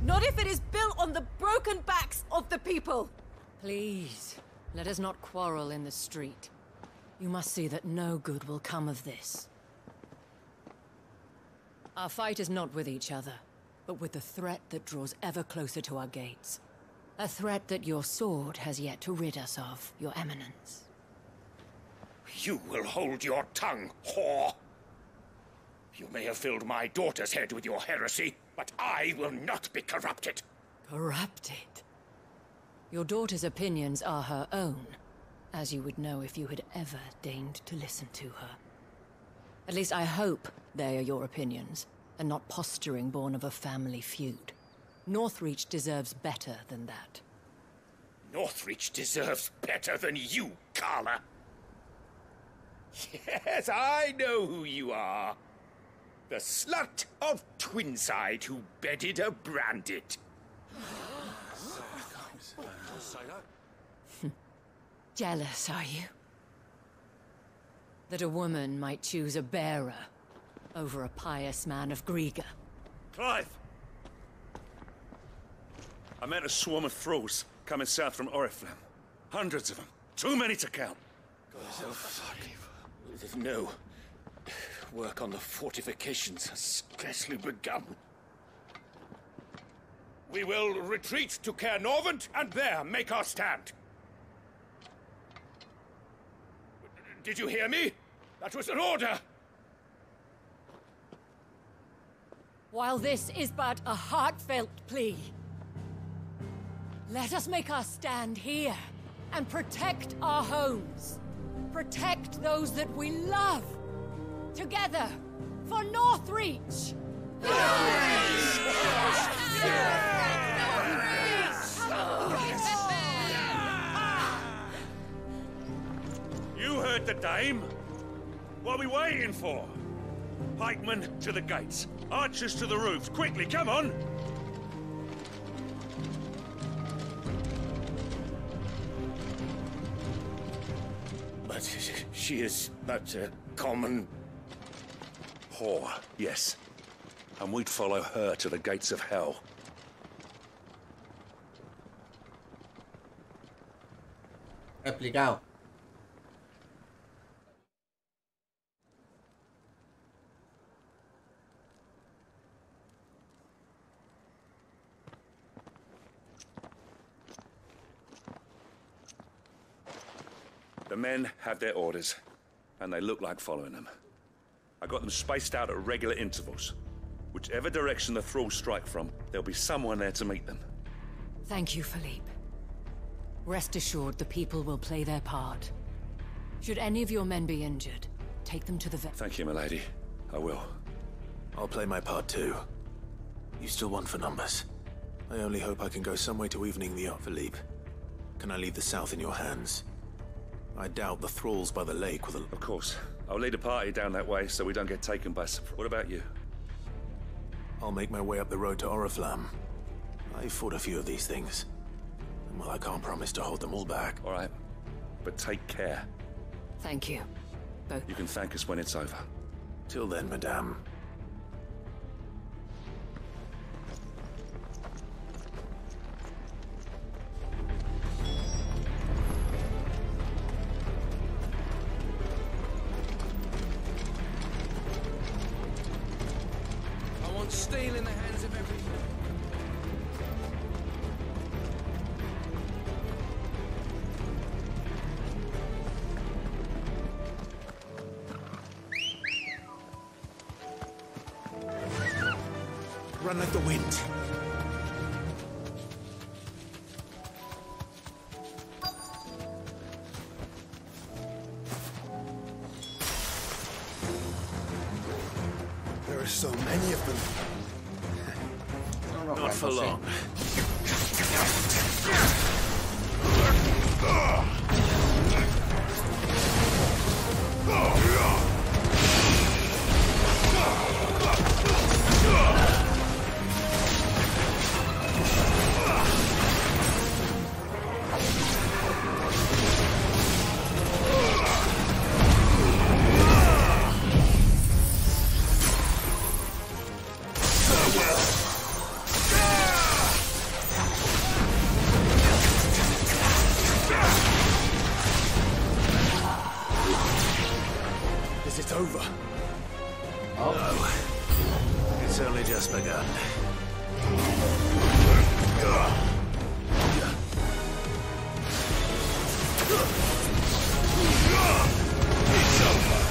Not if it is built on the broken backs of the people. Please, let us not quarrel in the street. You must see that no good will come of this. Our fight is not with each other, but with the threat that draws ever closer to our gates. A threat that your sword has yet to rid us of, Your Eminence. You will hold your tongue, whore. You may have filled my daughter's head with your heresy, but I will not be corrupted. Corrupted? Your daughter's opinions are her own, as you would know if you had ever deigned to listen to her. At least I hope they are your opinions, and not posturing born of a family feud. Northreach deserves better than that. Northreach deserves better than you, Carla. Yes, I know who you are. The slut of Twinside who bedded a Brandit. Jealous, are you? That a woman might choose a bearer over a pious man of Grieger. Clive! I met a swarm of thralls coming south from Oriflamme. Hundreds of them. Too many to count. No. Work on the fortifications has scarcely begun. We will retreat to Caer Norvent and there make our stand. Did you hear me? That was an order! While this is but a heartfelt plea, let us make our stand here and protect our homes. Protect those that we love. Together, for Northreach! You heard the dame. What are we waiting for? Pikemen to the gates. Archers to the roofs. Quickly, come on! But she is but a common... whore, yes. And we'd follow her to the gates of hell. Explicado. The men have their orders, and they look like following them. I got them spaced out at regular intervals. Whichever direction the thralls strike from, there'll be someone there to meet them. Thank you, Philippe. Rest assured the people will play their part. Should any of your men be injured, take them to the vet. Thank you, milady. I will. I'll play my part too. You still want for numbers? I only hope I can go some way to evening the odds. Philippe, can I leave the south in your hands? I doubt the thralls by the lake will... Of course. I'll lead a party down that way so we don't get taken by surprise. What about you? I'll make my way up the road to Oriflamme. I've fought a few of these things. And well, I can't promise to hold them all back. All right. But take care. Thank you. Both. You can thank us when it's over. Till then, madame. Steel in the hands of everyone. run like the wind. There are so many of them. Not for long. It's over. No. It's only just begun. It's over.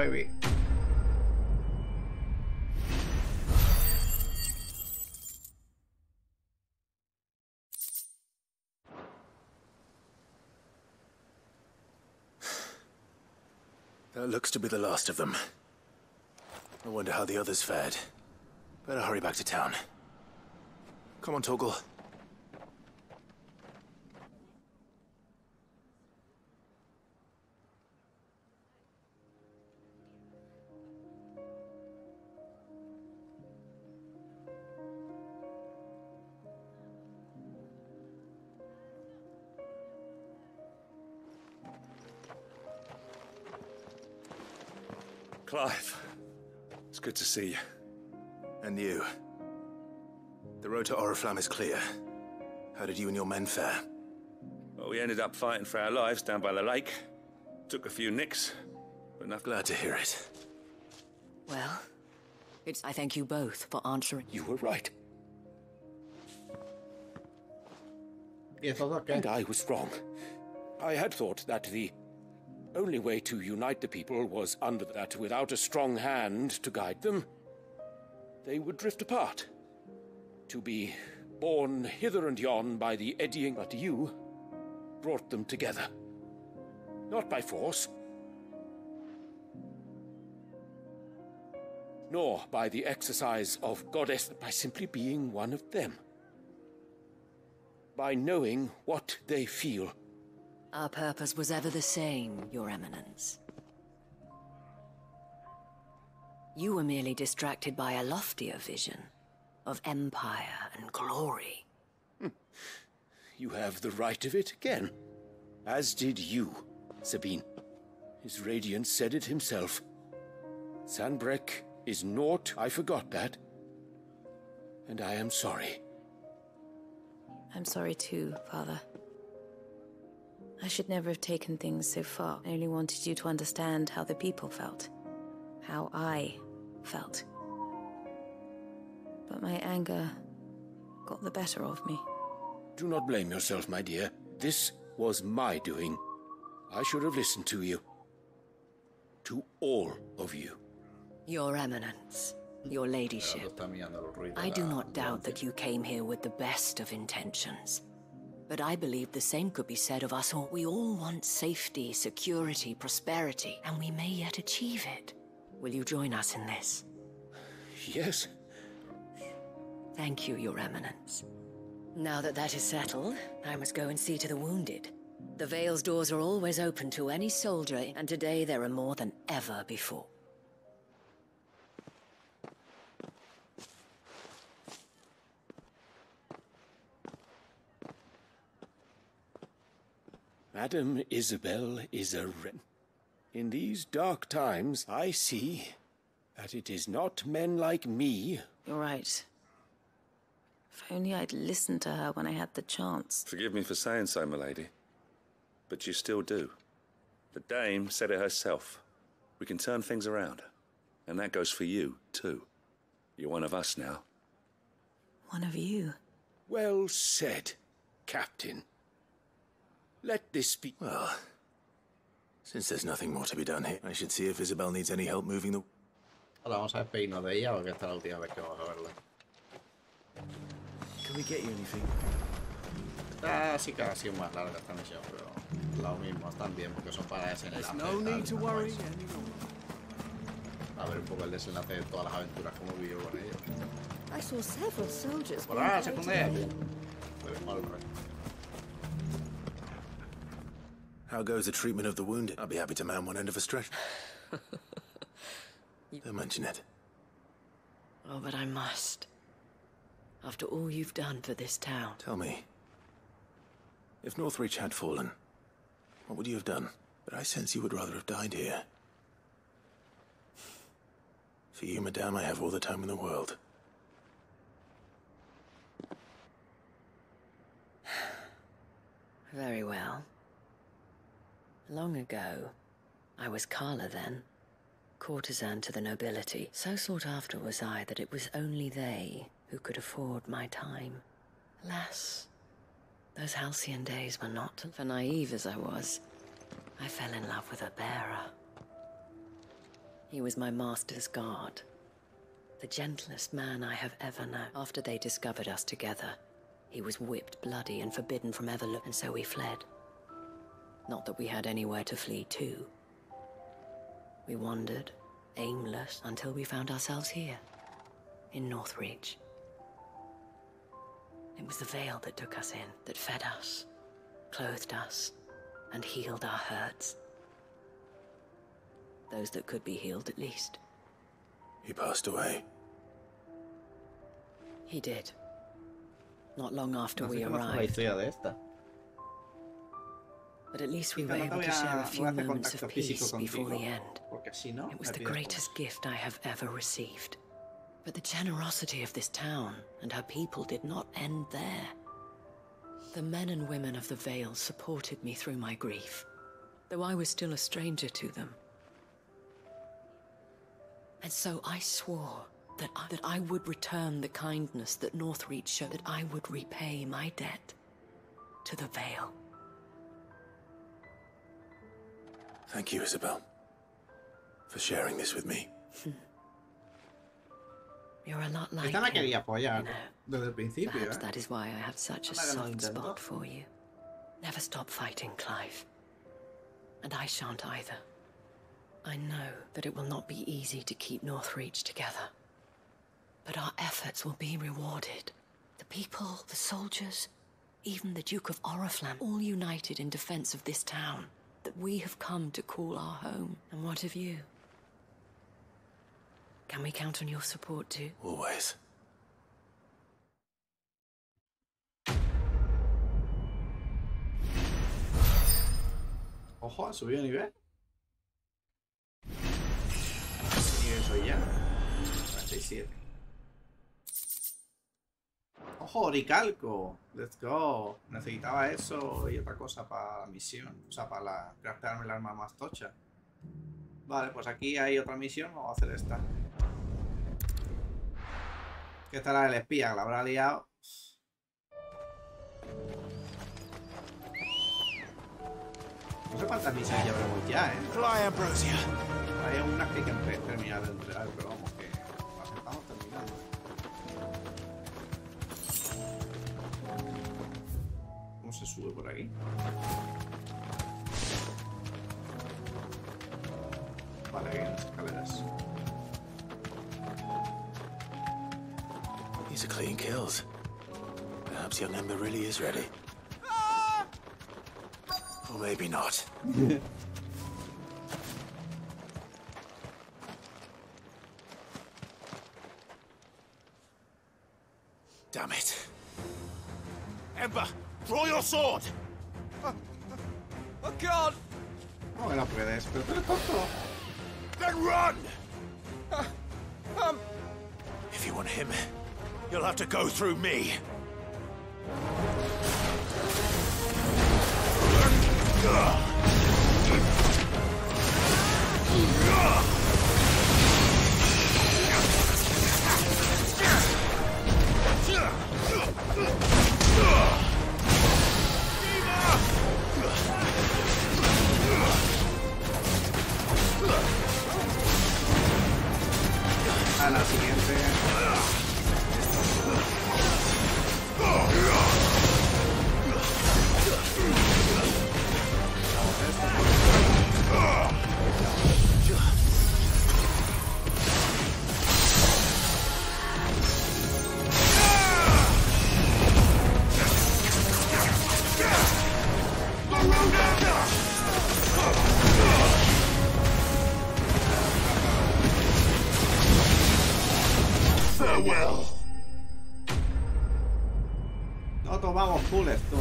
baby. That looks to be the last of them. I wonder how the others fared. Better hurry back to town. Come on, Toggle. Clive, it's good to see you. And you. The road to Oriflamme is clear. How did you and your men fare? Well, we ended up fighting for our lives down by the lake. Took a few nicks, but enough. Glad to hear it. Well, I thank you both for answering. You were right. Yes, okay. And I was wrong. I had thought that the only way to unite the people was under that without a strong hand to guide them, they would drift apart. To be borne hither and yon by the eddying, but you brought them together. Not by force, nor by the exercise of goddess, but by simply being one of them. By knowing what they feel. Our purpose was ever the same, Your Eminence. You were merely distracted by a loftier vision of empire and glory. You have the right of it again. As did you, Sabine. His radiance said it himself. Sandbreck is naught. I forgot that. And I am sorry. I'm sorry too, Father. I should never have taken things so far. I only wanted you to understand how the people felt. How I felt. But my anger got the better of me. Do not blame yourself, my dear. This was my doing. I should have listened to you. To all of you. Your Eminence, your Ladyship, I do not doubt that you came here with the best of intentions. But I believe the same could be said of us all. We all want safety, security, prosperity, and we may yet achieve it. Will you join us in this? Yes. Thank you, Your Eminence. Now that that is settled, I must go and see to the wounded. The Vale's doors are always open to any soldier, and today there are more than ever before. Madam Isabel is a In these dark times, I see that it is not men like me. You're right. If only I'd listened to her when I had the chance. Forgive me for saying so, my lady, but you still do. The dame said it herself. We can turn things around, and that goes for you, too. You're one of us now. One of you? Well said, Captain. Let this be... Well, since there's nothing more to be done here, I should see if Isabel needs any help moving the... Ahora vamos a ver peino de ella, porque esta es la última vez que vamos a verla. Can we get you anything? Esta sí que ha sido más larga esta misión, pero lo mismo, están bien porque son para ese enlace. No need to worry anymore. A ver un poco el desenlace de todas las aventuras como vivió con ellos. I saw several soldiers. Por ahora, secundaria. Pues mal, How goes the treatment of the wounded? I'll be happy to man one end of a stretcher. Don't mention it. Oh, but I must. After all you've done for this town. Tell me, if Northreach had fallen, what would you have done? But I sense you would rather have died here. For you, madame, I have all the time in the world. Very well. Long ago, I was Carla then, courtesan to the nobility. So sought after was I that it was only they who could afford my time. Alas, those halcyon days were not. For naive as I was, I fell in love with a bearer. He was my master's guard, the gentlest man I have ever known. After they discovered us together, he was whipped bloody and forbidden from ever look, and so we fled. Not that we had anywhere to flee to. We wandered, aimless, until we found ourselves here, in Northreach. It was the Vale that took us in, that fed us, clothed us, and healed our hurts. Those that could be healed, at least. He passed away. He did. Not long after we arrived. But at least we were able to share a few moments of peace before the end. It was the greatest gift I have ever received. But the generosity of this town and her people did not end there. The men and women of the Vale supported me through my grief, though I was still a stranger to them. And so I swore that I would return the kindness that Northreach showed, that I would repay my debt to the Vale. Thank you, Isabel, for sharing this with me. You're a lot like Esta la him, quería apoyar you know. desde el principio. Perhaps that is why I have such a soft intento. spot for you. Never stop fighting, Clive. And I shan't either. I know that it will not be easy to keep Northreach together. But our efforts will be rewarded. The people, the soldiers, even the Duke of Oriflamme, all united in defense of this town that we have come to call our home. And what of you? Can we count on your support too? Always. Ojo, subió de nivel. eso ya. 47. ¡Ojo, oricalco! ¡Let's go! Necesitaba eso y otra cosa para la misión. O sea, para craftearme el arma más tocha. Vale, pues aquí hay otra misión. Vamos a hacer esta. Que esta es la del espía, que la habrá liado. No sé cuántas misiones llevaremos ya, ¿eh? Hay unas que hay que terminar de entregar, pero vamos, que las estamos terminando. ¿Cómo se sube por aquí? Vale, aquí hay unas escaleras. These are clean kills. Perhaps young Ember really is ready. Or maybe not. Damn it. Ember, draw your sword! I can't! No me la puedes, pero tú eres tonto. Then run! If you want him, you'll have to go through me. A la siguiente. No tomamos pulls, tú.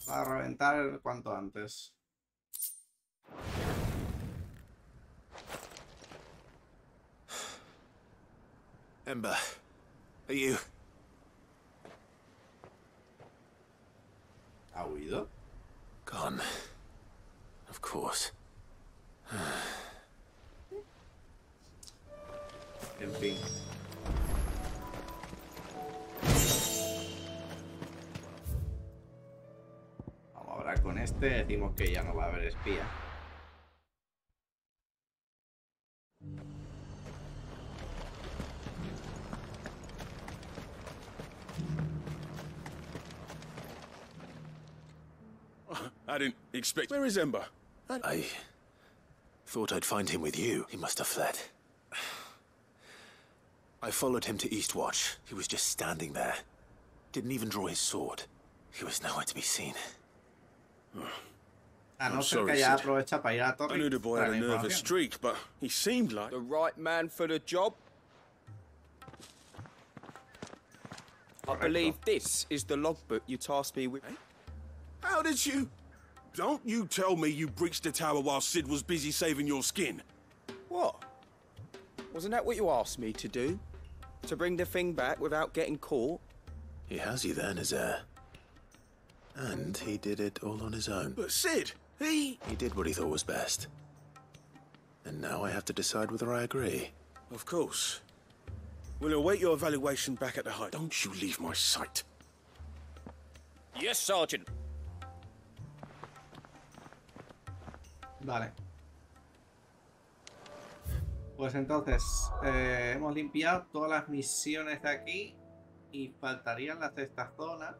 Para reventar cuanto antes. Ember, are you? ¿Ha huido? Gone. Of course. En fin. Vamos ahora con este. Decimos que ya no va a haber espía. I didn't expect... Where is Ember? I thought I'd find him with you. He must have fled. I followed him to Eastwatch. He was just standing there. Didn't even draw his sword. He was nowhere to be seen. A no ser que haya aprovecha para ir a la torre. I knew the boy had a nervous streak, but he seemed like... The right man for the job? I believe this is the logbook you tasked me with. How did you... Don't you tell me you breached the tower while Sid was busy saving your skin. What? Wasn't that what you asked me to do? To bring the thing back without getting caught? He has you then, his heir. And he did it all on his own. But Sid, he did what he thought was best. And now I have to decide whether I agree. Of course. We'll await your evaluation back at the hut. Don't you leave my sight. Yes, Sergeant. Vale. Pues entonces, hemos limpiado todas las misiones de aquí y faltarían las de esta zona.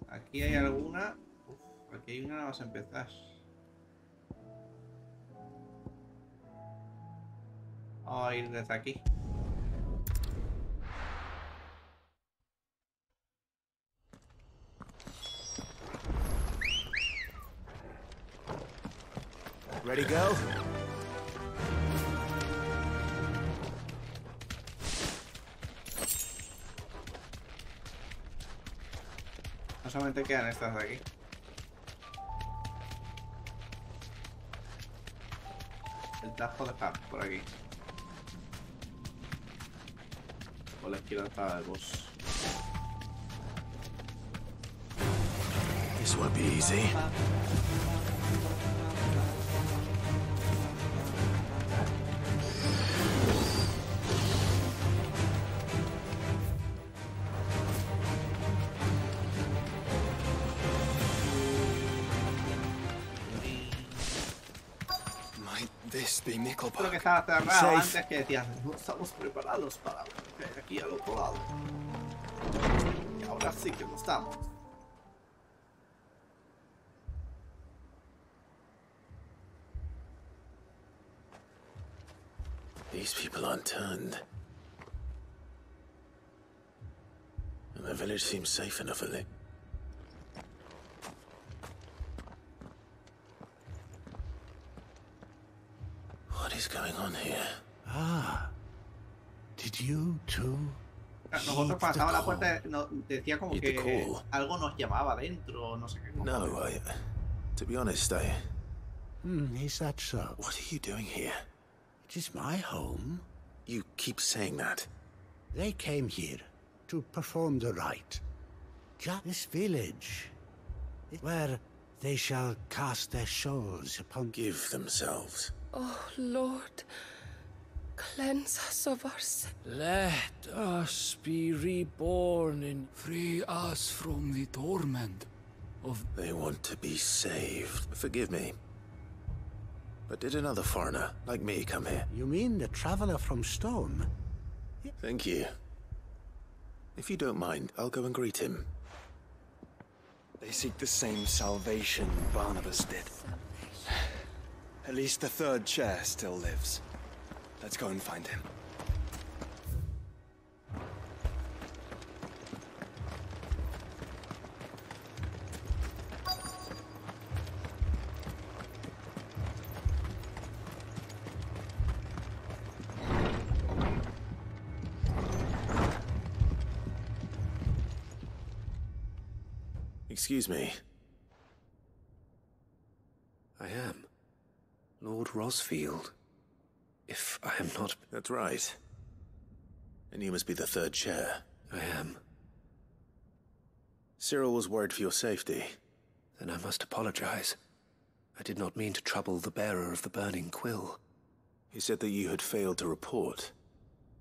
Aquí hay alguna. Uf, aquí hay una nada más empezar. Vamos a ir desde aquí. Ready, go? No solamente quedan estas de aquí. El las puedo dejar por aquí. Por la izquierda está el bus. This won't be easy. Creo que estaba cerrado antes, que decías, no estamos preparados para aquí al otro lado. Y ahora sí que no estamos. These people aren't turned. And the village seems safe enough, at least. What is going on here? Ah, did you too? Nosotros pasaba la puerta, decía como que algo nos llamaba dentro, no sé qué. No, to be honest, is that so? What are you doing here? It is my home. You keep saying that. They came here to perform the rite. Just this village, where they shall cast their souls upon... Give themselves. Oh, Lord, cleanse us of our sin. Let us be reborn and free us from the torment of... They want to be saved. Forgive me. But did another foreigner, like me, come here? You mean the traveler from Stone? Thank you. If you don't mind, I'll go and greet him. They seek the same salvation Barnabas did. At least the third chair still lives. Let's go and find him. Excuse me. I am Lord Rosfield. If I am not... That's right. And you must be the third chair. I am. Cyril was worried for your safety. Then I must apologize. I did not mean to trouble the bearer of the burning quill. He said that you had failed to report.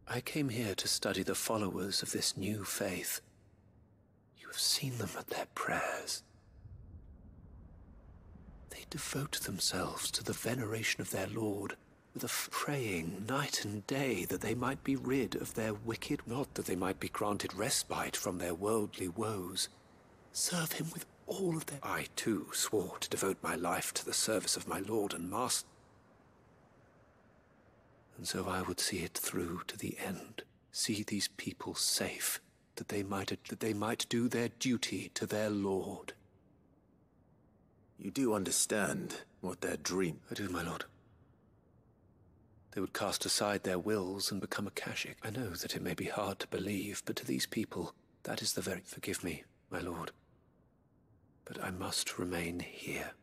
I came here to study the followers of this new faith. You have seen them at their prayers. They devote themselves to the veneration of their Lord, with a praying night and day that they might be rid of their wicked, not that they might be granted respite from their worldly woes. Serve him with all of their... I, too, swore to devote my life to the service of my Lord and Master. And so I would see it through to the end, see these people safe, that they might do their duty to their Lord. You do understand what their dream... I do, my lord. They would cast aside their wills and become Akashic. I know that it may be hard to believe, but to these people, that is the very... Forgive me, my lord. But I must remain here.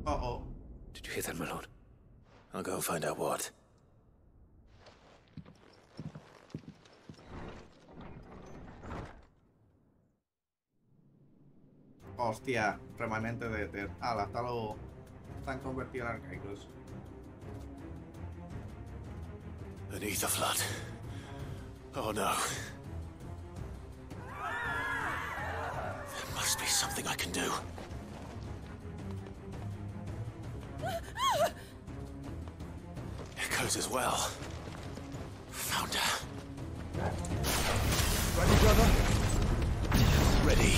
Uh-oh. Did you hear that, my lord? I'll go and find out what. Hostia, remanente de... hasta lo... están convertidos en arcaicos. Beneath the flood. Oh no. There must be something I can do. Echoes as well. Found her. Ready, brother? Ready.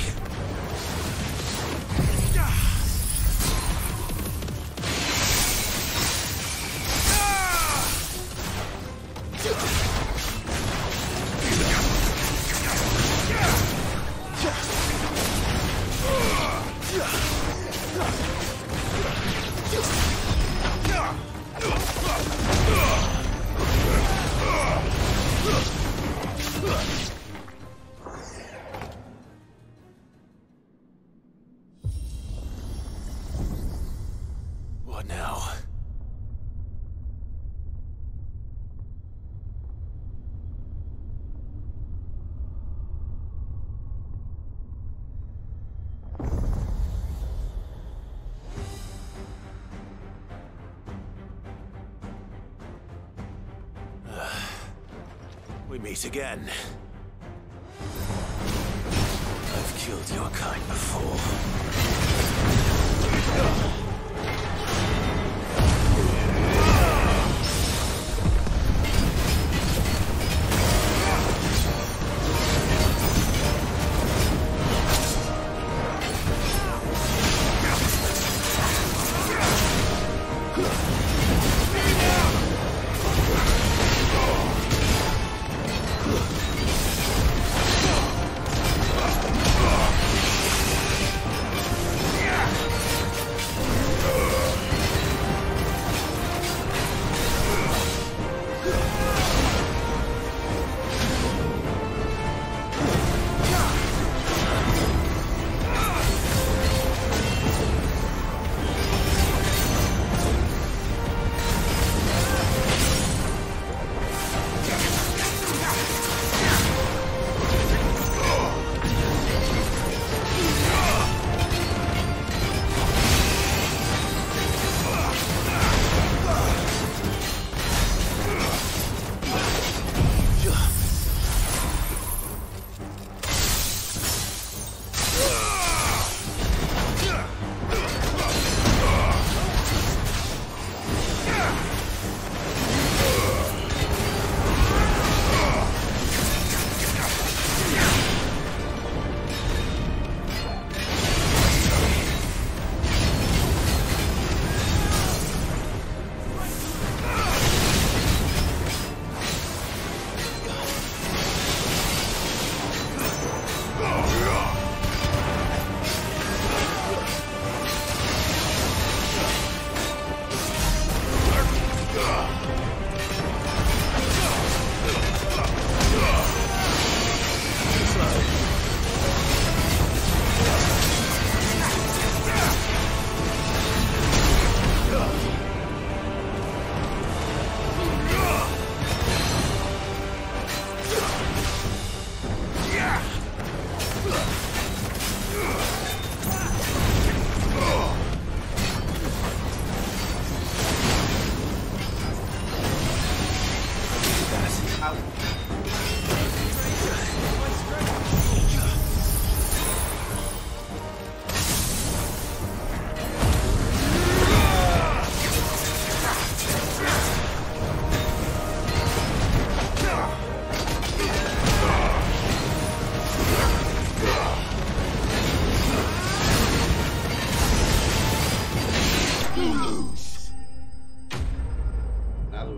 We meet again. I've killed your kind before.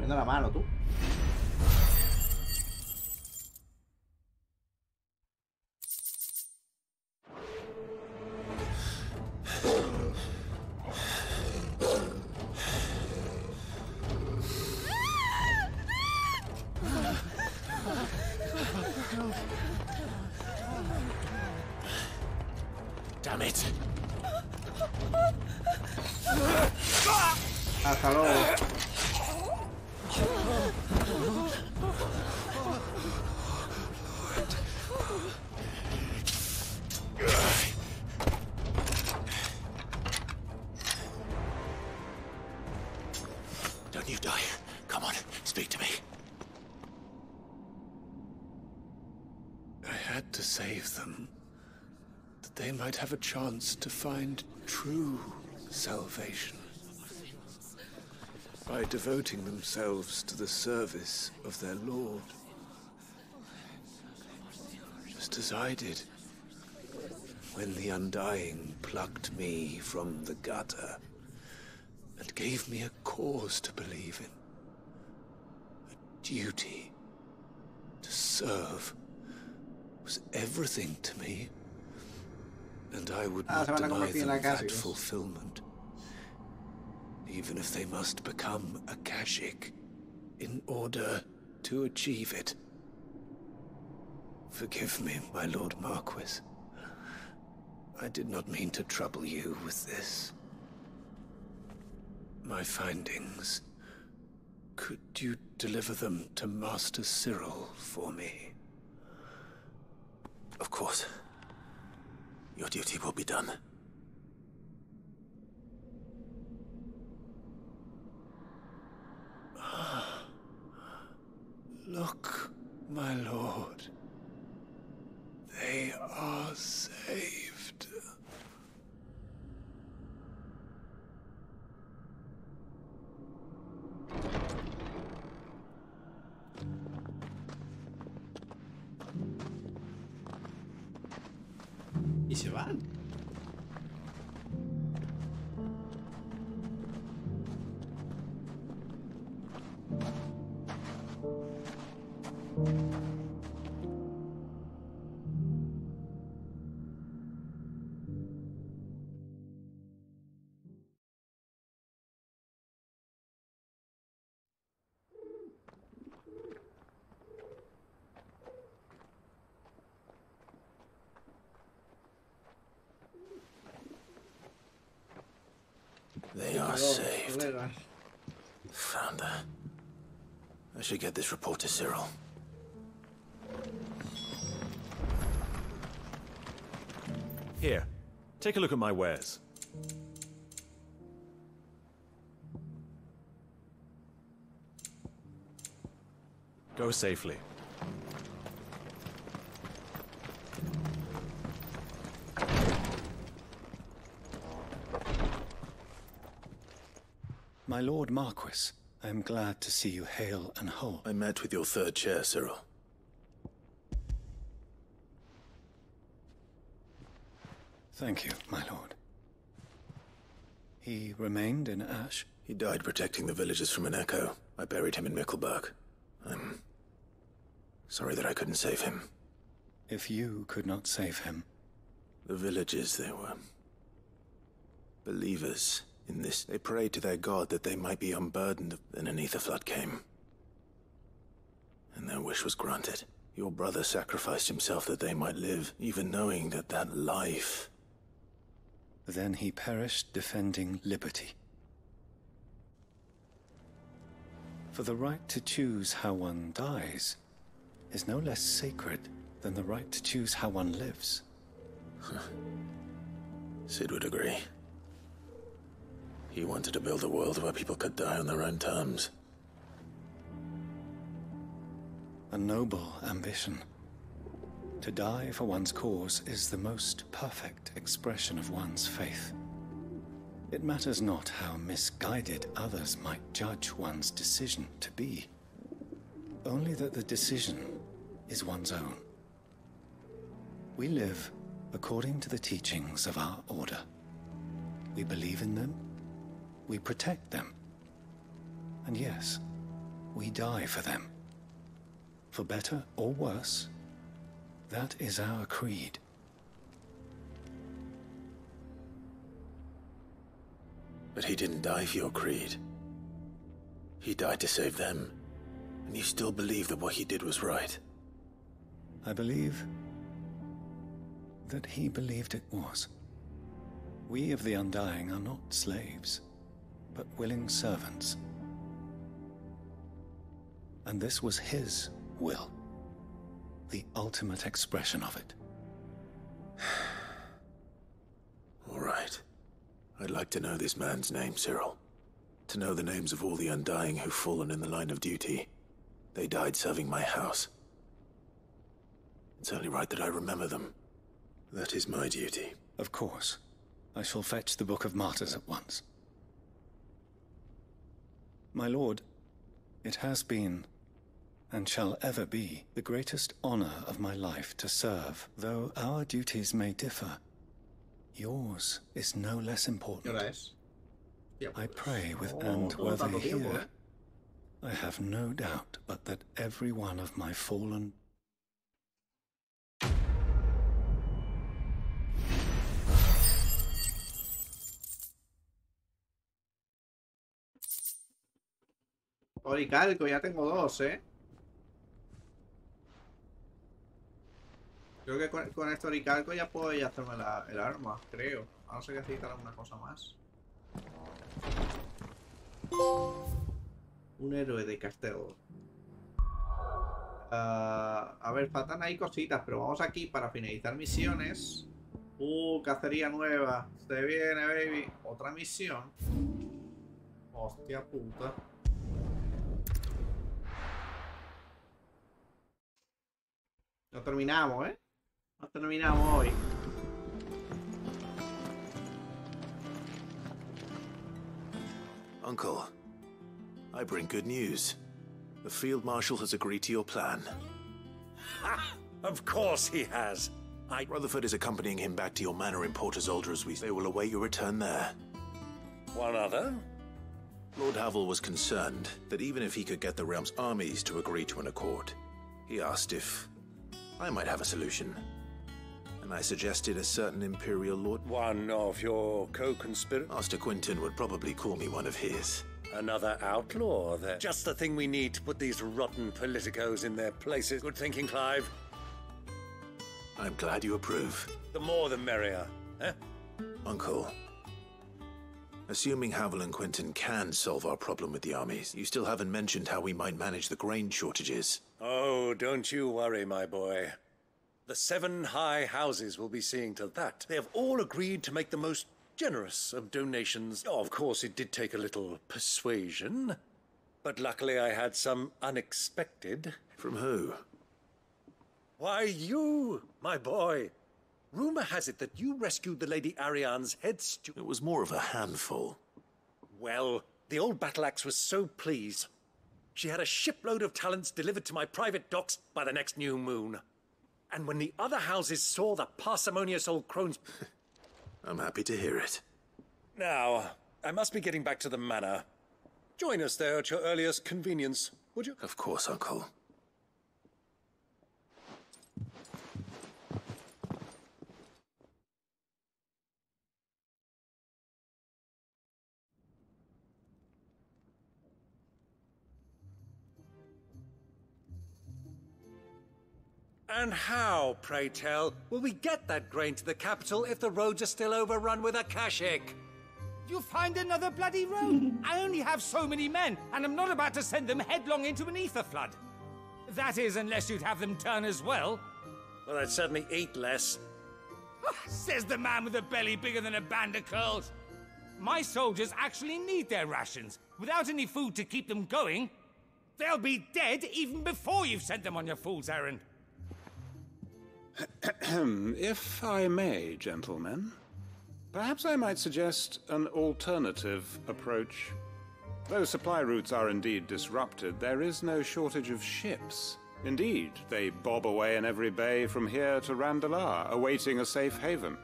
La mano, tú. Damn it. Hasta luego. Don't you die. Come on, speak to me. I had to save them, that they might have a chance to find true salvation. By devoting themselves to the service of their Lord. Just as I did when the Undying plucked me from the gutter and gave me a cause to believe in. A duty to serve was everything to me, and I would not deny them that fulfillment. Even if they must become a Kashyyyk in order to achieve it. Forgive me, my Lord Marquis. I did not mean to trouble you with this. My findings. Could you deliver them to Master Cyril for me? Of course. Your duty will be done. Look, my my lord. They are saved. Y se van. They are saved. Founder. I should get this report to Cyril. Here, take a look at my wares. Go safely. My Lord Marquis, I am glad to see you hale and whole. I met with your third chair, Cyril. Thank you, my lord. He remained in Ash? He died protecting the villagers from an echo. I buried him in Mickelberg. I'm sorry that I couldn't save him. If you could not save him... The villagers, they were believers in this. They prayed to their god that they might be unburdened. Then an ether flood came. And their wish was granted. Your brother sacrificed himself that they might live, even knowing that that life... Then he perished defending liberty. For the right to choose how one dies is no less sacred than the right to choose how one lives. Sid would agree. He wanted to build a world where people could die on their own terms. A noble ambition. To die for one's cause is the most perfect expression of one's faith. It matters not how misguided others might judge one's decision to be. Only that the decision is one's own. We live according to the teachings of our order. We believe in them, we protect them, and yes, we die for them. For better or worse, that is our creed. But he didn't die for your creed. He died to save them. And you still believe that what he did was right? I believe that he believed it was. We of the Undying are not slaves, but willing servants. And this was his will, the ultimate expression of it. All right. I'd like to know this man's name, Cyril. To know the names of all the Undying who've fallen in the line of duty. They died serving my house. It's only right that I remember them. That is my duty. Of course. I shall fetch the Book of Martyrs at once. My lord, it has been, and shall ever be, the greatest honor of my life to serve. Though our duties may differ, yours is no less important. I pray with and whether here, I have no doubt but that every one of my fallen... Oricalco, ya tengo dos, ¿eh? Creo que con este oricalco ya puedo ya hacerme el arma, creo. A no ser que necesitar alguna cosa más. Un héroe de Castelo. A ver, faltan ahí cositas, pero vamos aquí para finalizar misiones. Cacería nueva. Se viene, baby. Otra misión. Hostia puta. No terminamos, ¿eh? No terminamos hoy. Uncle, I bring good news. The Field Marshal has agreed to your plan. Ha! Of course he has. Rutherford is accompanying him back to your manor in Port Isolde as they will await your return there. One other? Lord Havel was concerned that even if he could get the realm's armies to agree to an accord, he asked if I might have a solution. And I suggested a certain Imperial Lord. One of your co-conspirators? Master Quinton would probably call me one of his. Another outlaw, then. Just the thing we need to put these rotten politicos in their places. Good thinking, Clive. I'm glad you approve. The more the merrier, eh? Uncle, assuming Havel and Quinton can solve our problem with the armies, you still haven't mentioned how we might manage the grain shortages. Oh, don't you worry, my boy. The 7 high houses will be seeing to that. They have all agreed to make the most generous of donations. Oh, of course, it did take a little persuasion, but luckily I had some unexpected. From who? Why, you, my boy. Rumor has it that you rescued the Lady Ariane's head steward. It was more of a handful. Well, the old battle axe was so pleased. She had a shipload of talents delivered to my private docks by the next new moon. And when the other houses saw the parsimonious old crones... I'm happy to hear it. Now, I must be getting back to the manor. Join us there at your earliest convenience, would you? Of course, Uncle. And how, pray tell, will we get that grain to the capital if the roads are still overrun with Akashic? You find another bloody road? I only have so many men, and I'm not about to send them headlong into an ether flood. That is, unless you'd have them turn as well. Well, I'd certainly eat less. Says the man with a belly bigger than a band of curls. My soldiers actually need their rations. Without any food to keep them going, they'll be dead even before you've sent them on your fool's errand. If I may, gentlemen, perhaps I might suggest an alternative approach. Though supply routes are indeed disrupted, there is no shortage of ships. Indeed, they bob away in every bay from here to Randalar, awaiting a safe haven.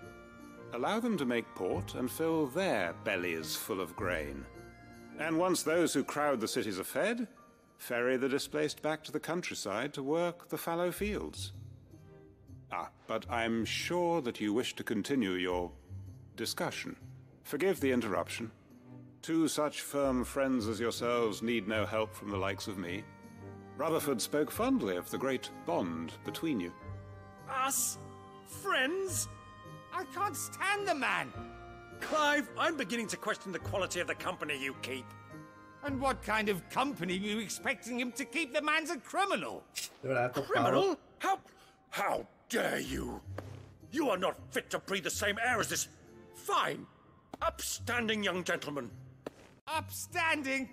Allow them to make port and fill their bellies full of grain. And once those who crowd the cities are fed, ferry the displaced back to the countryside to work the fallow fields. But I'm sure that you wish to continue your discussion. Forgive the interruption. 2 such firm friends as yourselves need no help from the likes of me. Rutherford spoke fondly of the great bond between you. Us? Friends? I can't stand the man! Clive, I'm beginning to question the quality of the company you keep. And what kind of company are you expecting him to keep? The man's a criminal! Criminal? How dare you? You are not fit to breathe the same air as this fine, upstanding young gentleman. Upstanding?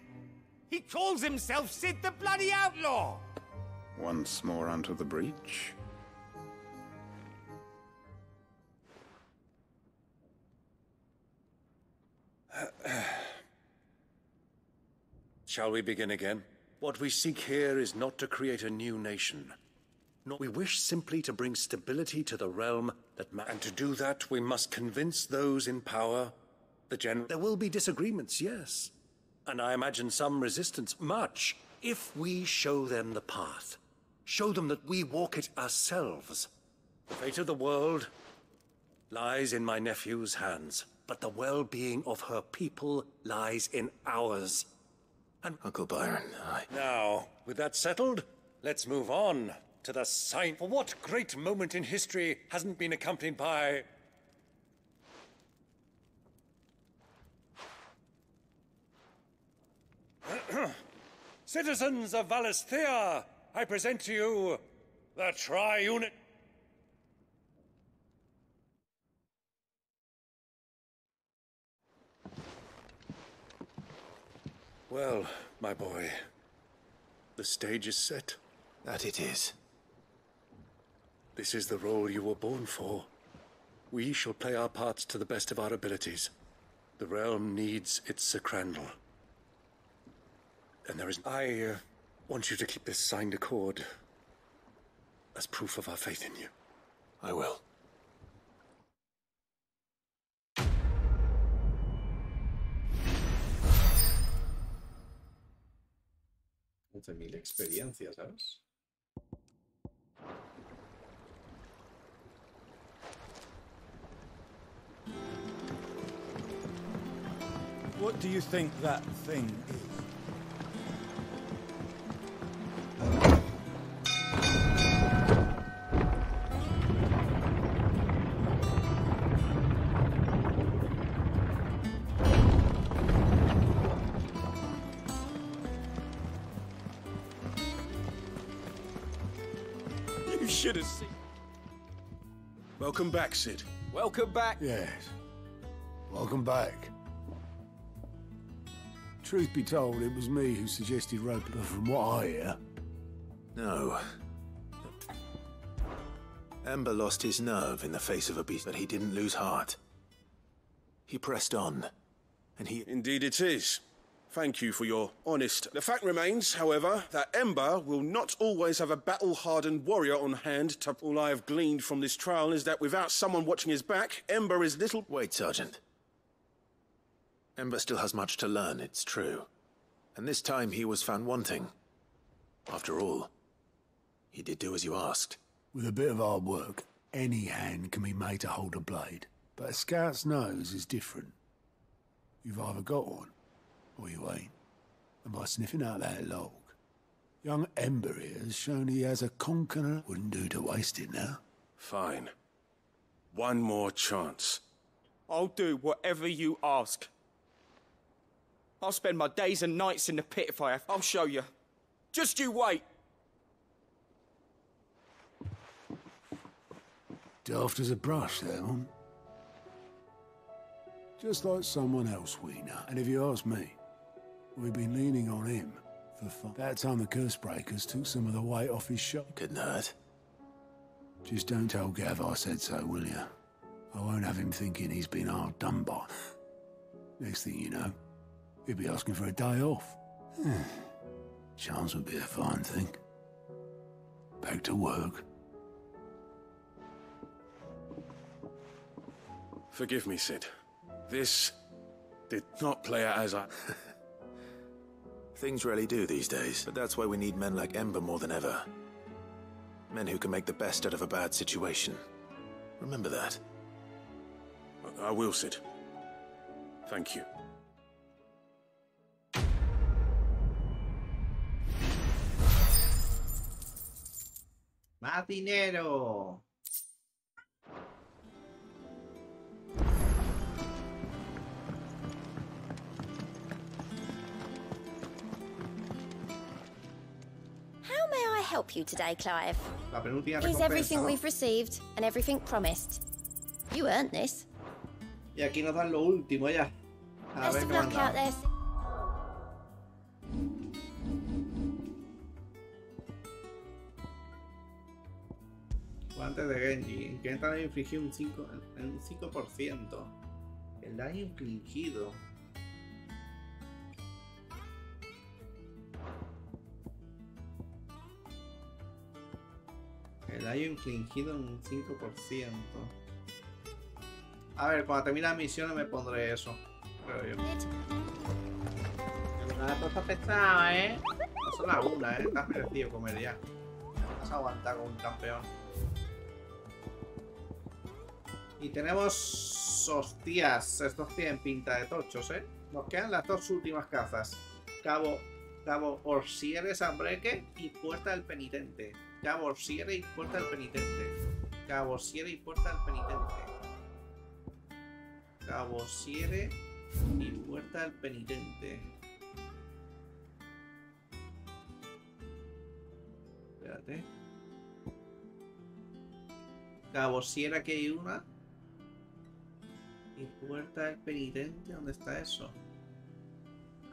He calls himself Sid the bloody outlaw! Once more onto the breach. Shall we begin again? What we seek here is not to create a new nation. We wish simply to bring stability to the realm and to do that we must convince those in power, the general. There will be disagreements, yes. And I imagine some resistance, much, if we show them the path. Show them that we walk it ourselves. The fate of the world lies in my nephew's hands, but the well-being of her people lies in ours. And Uncle Byron, Now, with that settled, let's move on to the sign. For what great moment in history hasn't been accompanied by... Citizens of Valisthea, I present to you the tri-unit... Well, my boy, the stage is set. That it is. This is the role you were born for. We shall play our parts to the best of our abilities. The realm needs its Sacrandal. And there is... I want you to keep this signed accord as proof of our faith in you. I will. 11.000 experiencias, ¿sabes? What do you think that thing is? You should have seen. Welcome back, Sid. Welcome back. Yes. Welcome back. Truth be told, it was me who suggested rope, but from what I hear... No. Ember lost his nerve in the face of a beast, but he didn't lose heart. He pressed on, and he... Indeed it is. Thank you for your honest... The fact remains, however, that Ember will not always have a battle-hardened warrior on hand to... All I have gleaned from this trial is that without someone watching his back, Ember is little... Wait, Sergeant. Ember still has much to learn, it's true. And this time he was found wanting. After all, he did do as you asked. With a bit of hard work, any hand can be made to hold a blade. But a scout's nose is different. You've either got one, or you ain't. And by sniffing out that log, young Ember here has shown he has a conqueror. Wouldn't do to waste it now. Fine. One more chance. I'll do whatever you ask. I'll spend my days and nights in the pit if I have. I'll show you. Just you wait. Daft as a brush, that one. Just like someone else we know. And if you ask me, we've been leaning on him for fun. That time the Cursebreakers took some of the weight off his shoulders. Couldn't hurt. Just don't tell Gav I said so, will you? I won't have him thinking he's been hard done by. Next thing you know, he'll be asking for a day off. Chance would be a fine thing. Back to work. Forgive me, Sid. This did not play out as I... Things rarely do these days, but that's why we need men like Ember more than ever. Men who can make the best out of a bad situation. Remember that. I will, Sid. Thank you. ¡Más dinero! How may I help you today, Clive? La penúltima Here's recompensa, everything ¿no? we've received and everything promised. You earned this. Y aquí nos dan lo último ya. A Best ver of qué luck manda. out there. Guantes de Genji. Intenta daño infligido un 5%. El daño infligido. El daño infligido en un 5%. A ver, cuando termine la misión me pondré eso. Creo yo. Esto está pesado, ¿eh? No son las 1, ¿eh? Te has merecido comer ya. Vas a aguantar con un campeón. Y tenemos... Hostias, estos tienen pinta de tochos, ¿eh? Nos quedan las dos últimas cazas. Cabo Orsiere Sabreque y Puerta del Penitente. Cabo Orsiere y Puerta del Penitente. Cabo Orsiere y Puerta del Penitente. Cabo Orsiere y Puerta del Penitente. Espérate. Cabo Orsiere, aquí hay una. Y Puerta del Penitente, ¿dónde está eso?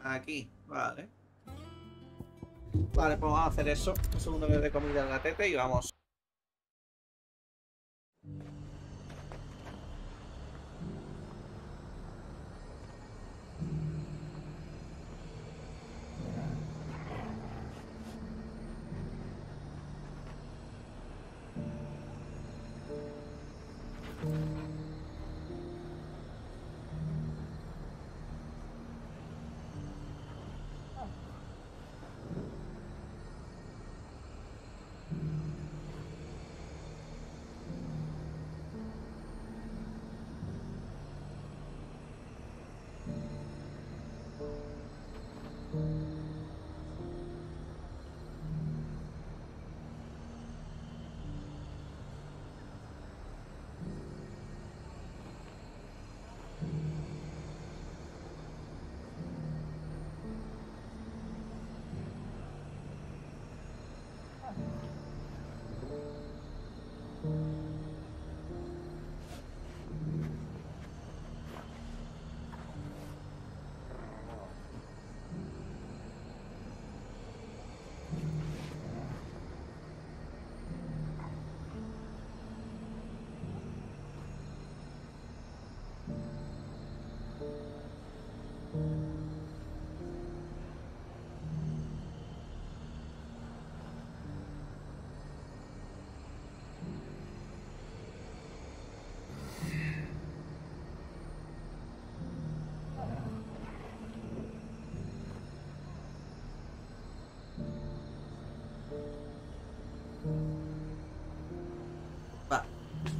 Aquí, vale. Vale, pues vamos a hacer eso. Un segundo que le dé comida al gatete y vamos.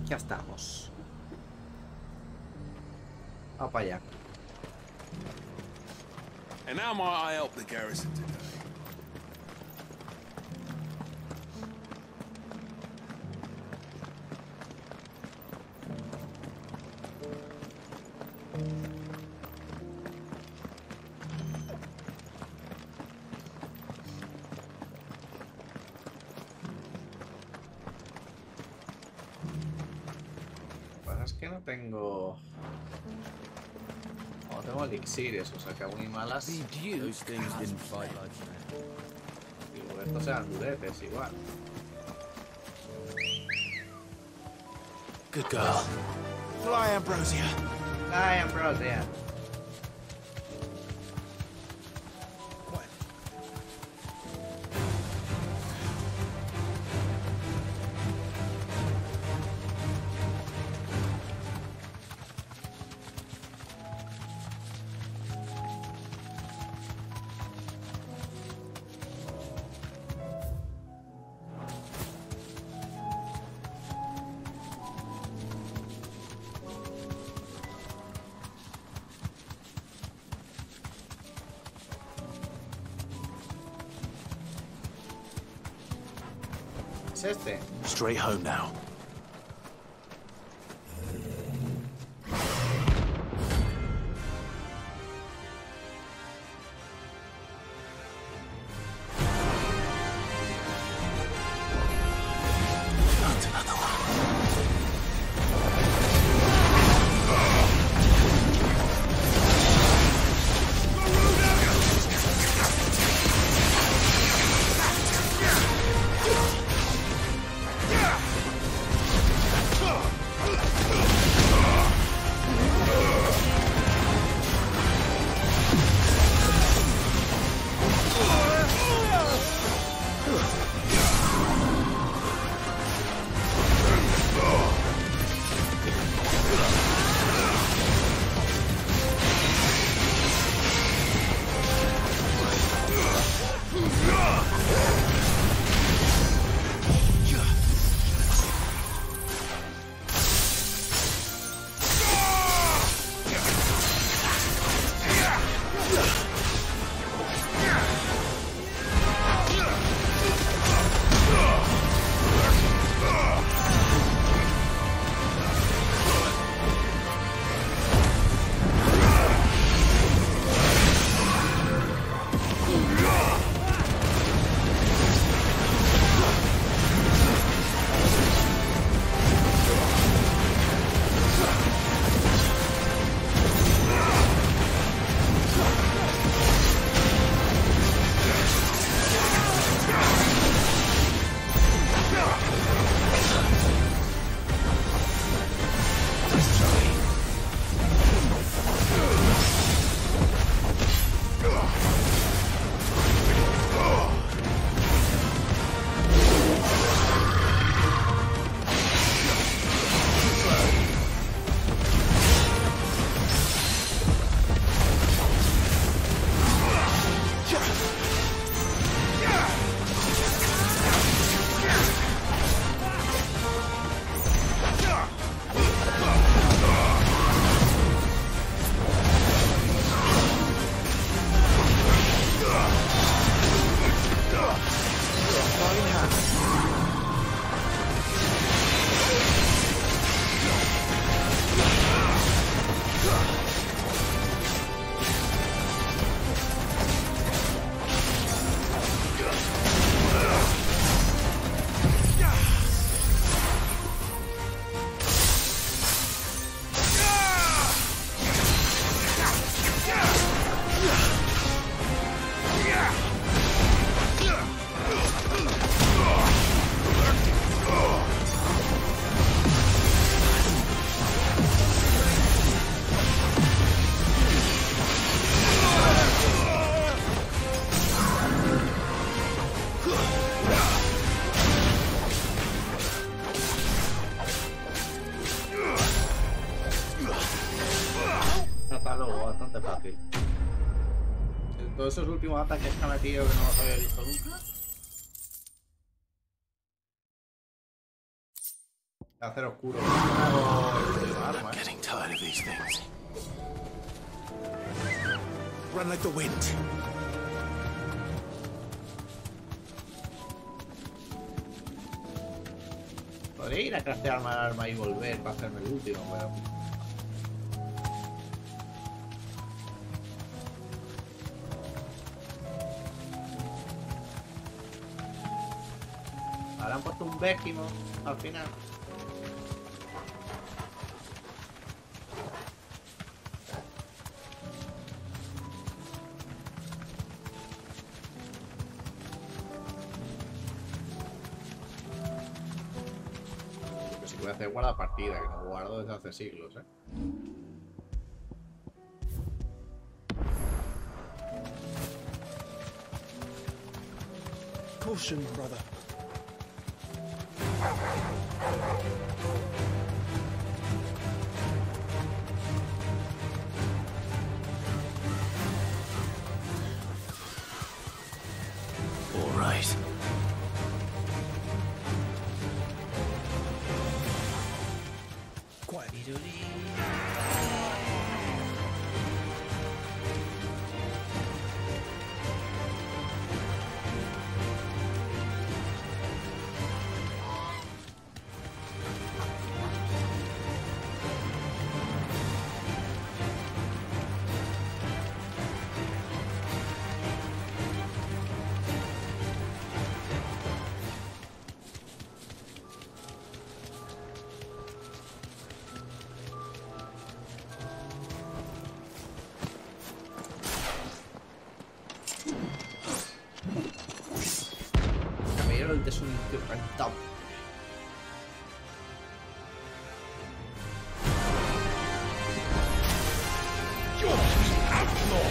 Ya estamos. Vamos para allá. And how might I help the garrison today? Es que no tengo... No tengo elixires, o sea que muy malas. Digo, estos sean duretes igual. Good girl. Fly, Ambrosia. Fly, Ambrosia. ¿Es este? Straight home now. Todos esos últimos ataques que ha metido que no los había visto nunca. Acero oscuro. I'm getting tired of these things. Run like the wind. Podría ir a craftear más arma y volver para hacerme el último, pero... Ahora han puesto un décimo al final. Lo que sí que voy a hacer es guardar partida, que no guardo desde hace siglos, ¿eh? Caution, brother. All right. Quiet. Caballero del tesoro inquebrantable. You're the outlaw!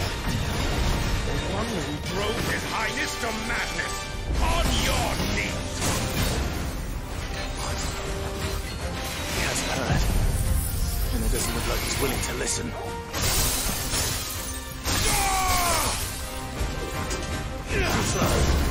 The one who drove His Highness to madness! On your knees! He has heard. And it doesn't look like he's willing to listen. Too slow.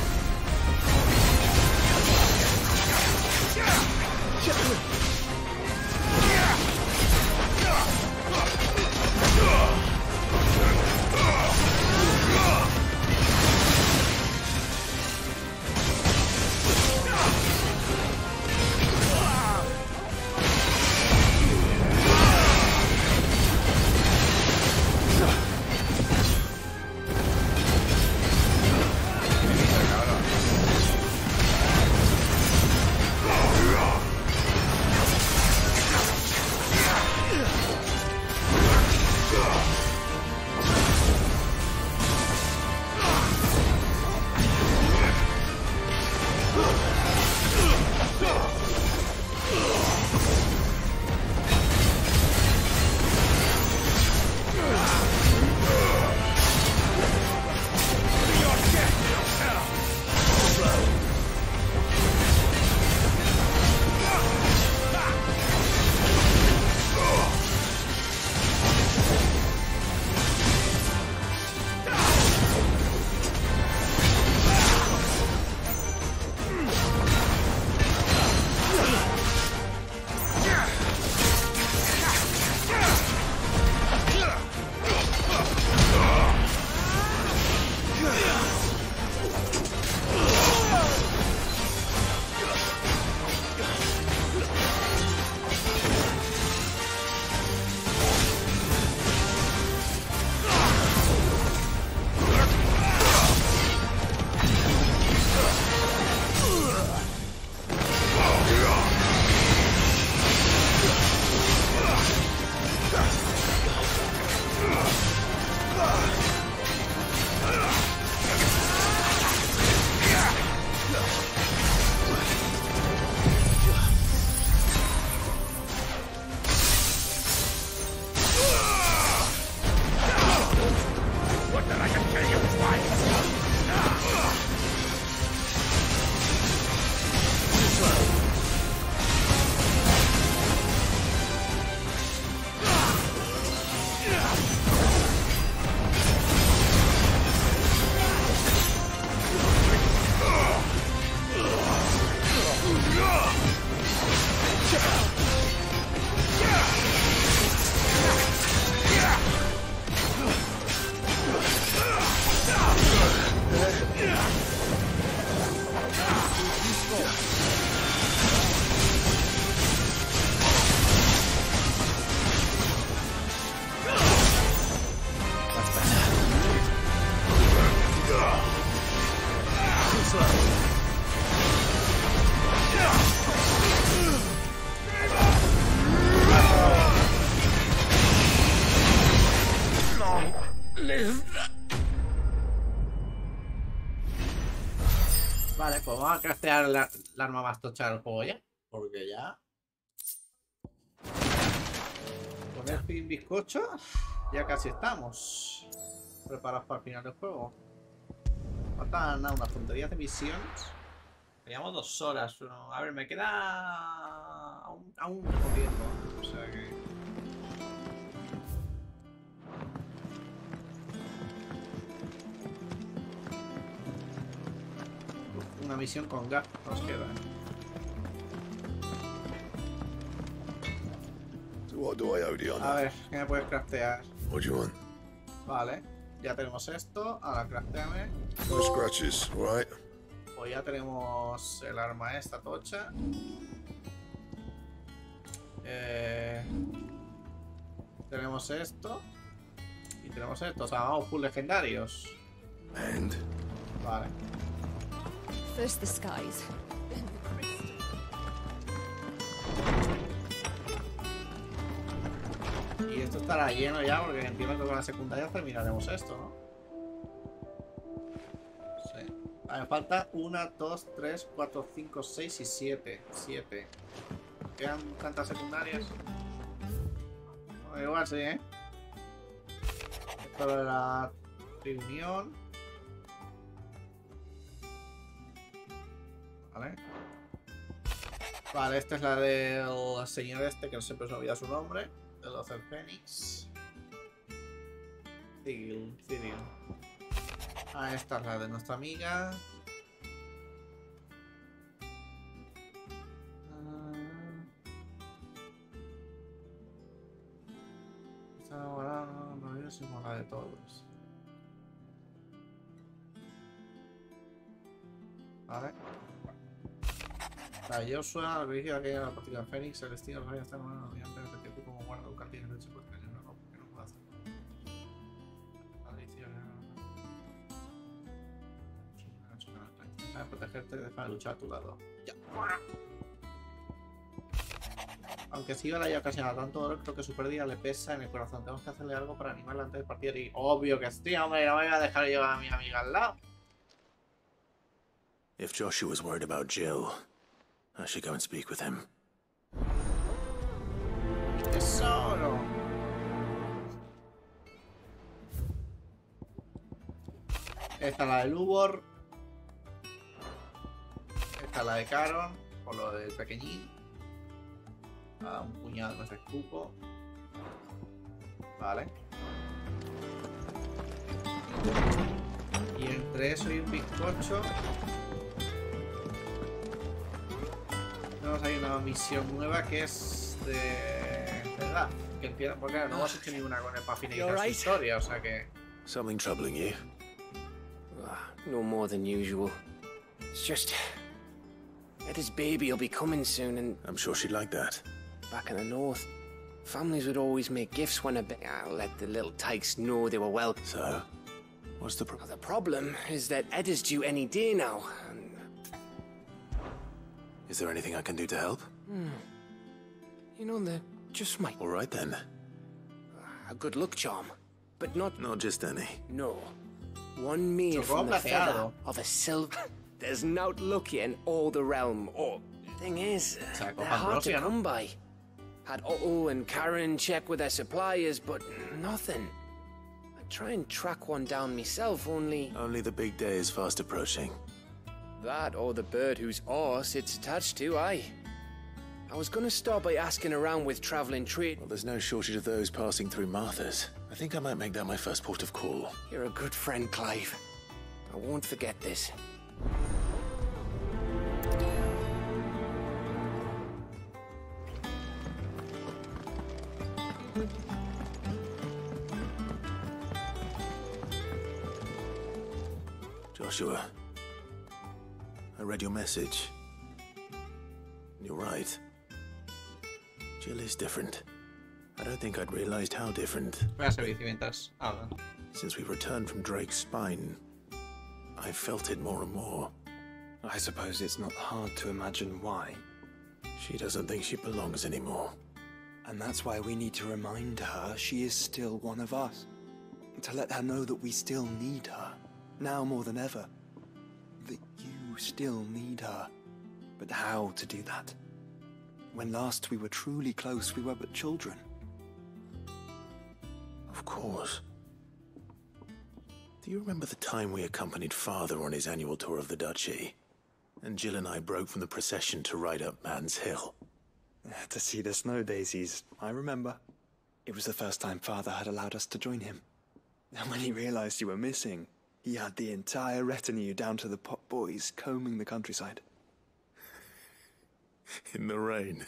Vale, pues vamos a craftear la arma más tocha del juego ya. Porque ya... Con el fin bizcocho ya casi estamos preparados para el final del juego. Faltan nada, unas tonterías de misiones. Llevamos 2 horas. Pero, a ver, me queda aún poco tiempo. O sea que... Una misión con gas nos queda. A ver, ¿qué me puedes craftear? What do you want? Vale, ya tenemos esto. Ahora crafteame. No scratches, right? Pues ya tenemos el arma esta tocha. Tenemos esto. Y tenemos esto. O sea, vamos full legendarios. Vale. First the skies, then the crystal. Y esto estará lleno ya, porque entiendo que con la secundaria terminaremos esto, ¿no? Sí. A ver, me falta 1, 2, 3, 4, 5, 6 y 7. 7. ¿Quedan tantas secundarias? Bueno, igual sí, ¿eh? Esto de la reunión. Vale. Vale, esta es la del señor este, que no siempre se olvida su nombre. De los del Fénix. Cyril. Ah, esta es la de nuestra amiga. Esta no es la de todos. Vale. La Joshua, el vigilio que hay en la práctica del Fénix, el destino de los está en una mediante el que tú como guarda un cartillo de leche porque no puedo hacer. Para protegerte, deja de luchar a tu lado. Ya. Aunque siga la haya ocasionado tanto dolor, creo que su pérdida le pesa en el corazón. Tenemos que hacerle algo para animarla antes de partir. Y obvio que sí, hombre, no me voy a dejar llevar a mi amiga al lado. If Joshua was worried about Jill, I should go and speak with him. Tesoro. Esta es la de Lubor. Esta es la de Caron, por lo del pequeñín. Un puñado con ese escupo. Vale. Y entre eso y un bizcocho tenemos ahí una misión nueva que es de edad. Que entiendo, porque no hemos hecho ninguna con el para finalizar su historia, o sea que... Something troubling you? No more than usual. It's just... Eda's baby will be coming soon and... I'm sure she'd like that. Back in the north, families would always make gifts when let the little tykes know they were welcome. So? What's the problem? The problem is that Eda's due any day now, and... Is there anything I can do to help? You know, there just might... All right, then. A good luck charm, but not... Not just any. No. One made from the feather of a silver... There's not lucky in all the realm, or... Thing is, they're hard to come by. Had Otto and Karen check with their suppliers, but nothing. I try and track one down myself, only... Only the big day is fast approaching. That or the bird whose horse it's attached to, aye. I was gonna start by asking around with traveling trade. Well, there's no shortage of those passing through Martha's. I think I might make that my first port of call. You're a good friend, Clive. I won't forget this. Joshua, I read your message. You're right. Jill is different. I don't think I'd realized how different. Since we returned from Drake's spine, I felt it more and more. I suppose it's not hard to imagine why. She doesn't think she belongs anymore. And that's why we need to remind her she is still one of us. To let her know that we still need her, now more than ever. That you still need her. But how to do that? When last we were truly close, we were but children. Of course. Do you remember the time we accompanied Father on his annual tour of the Duchy? And Jill and I broke from the procession to ride up Man's Hill. To see the snow daisies, I remember. It was the first time Father had allowed us to join him. And when he realized you were missing, he had the entire retinue down to the pot boys combing the countryside. In the rain.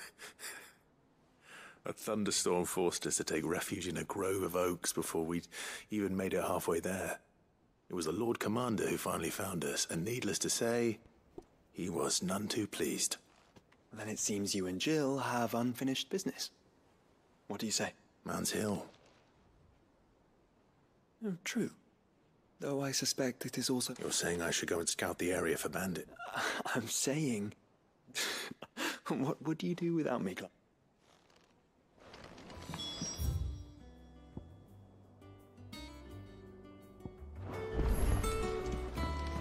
A thunderstorm forced us to take refuge in a grove of oaks before we'd even made it halfway there. It was the Lord Commander who finally found us, and needless to say, he was none too pleased. Then it seems you and Jill have unfinished business. What do you say? Man's Hill. Oh, true. Though I suspect it is also... You're saying I should go and scout the area for bandit? I'm saying... What would you do without me, Clark?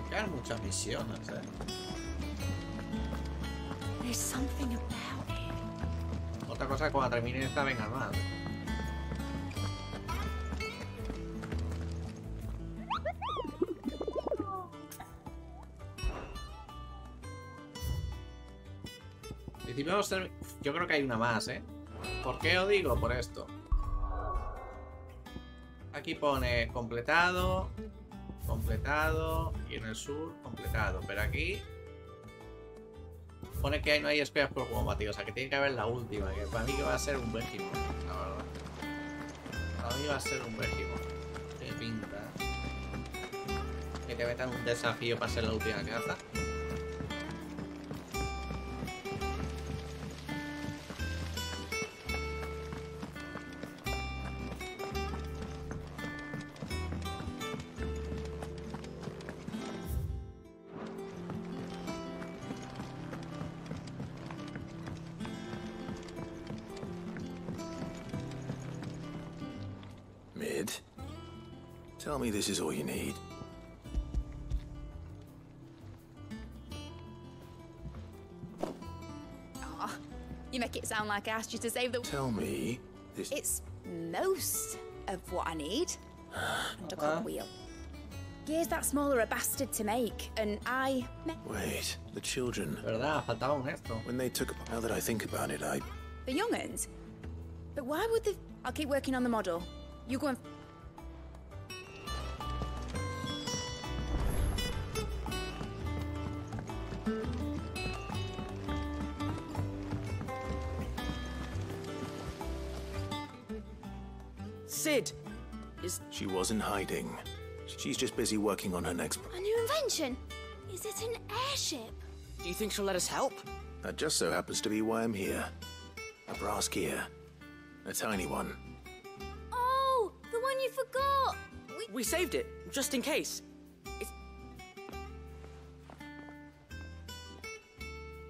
Quedan muchas misiones, There's something about it. Otra cosa, cuando termine esta, venga más. Yo creo que hay una más, ¿Por qué os digo? Por esto. Aquí pone completado, completado, y en el sur completado. Pero aquí pone que no hay espías por combatido, o sea que tiene que haber la última, que para mí que va a ser un Bégimo, la verdad. Para mí va a ser un Bégimo. Qué pinta. Que te metan un desafío para ser la última caza. Tell me this is all you need. Aw, you make it sound like I asked you to save the... Tell me this... It's most of what I need. And a cogwheel. Gear's that small are a bastard to make, and I... Wait, the children... ¿Verdad? Faltaba un esto. When they took... Now that I think about it, The young'uns? But why would they... I'll keep working on the model. You go and... Sid! She wasn't hiding. She's just busy working on her next... A new invention? Is it an airship? Do you think she'll let us help? That just so happens to be why I'm here. A brass gear. A tiny one. Oh, the one you forgot! We saved it, just in case.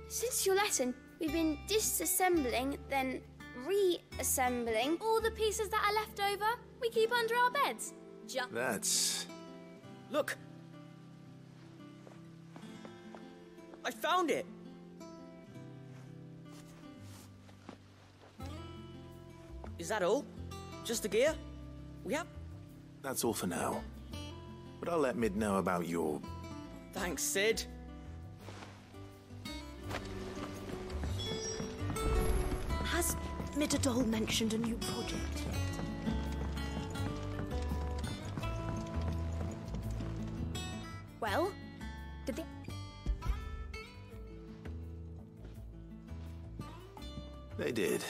Since your lesson, we've been disassembling, then reassembling all the pieces that are left over. We keep under our beds. That's... Look! I found it! Is that all? Just the gear? We have... That's all for now. But I'll let Mid know about your... Thanks, Sid. Has Midadol mentioned a new project yet? Well, did they... They did.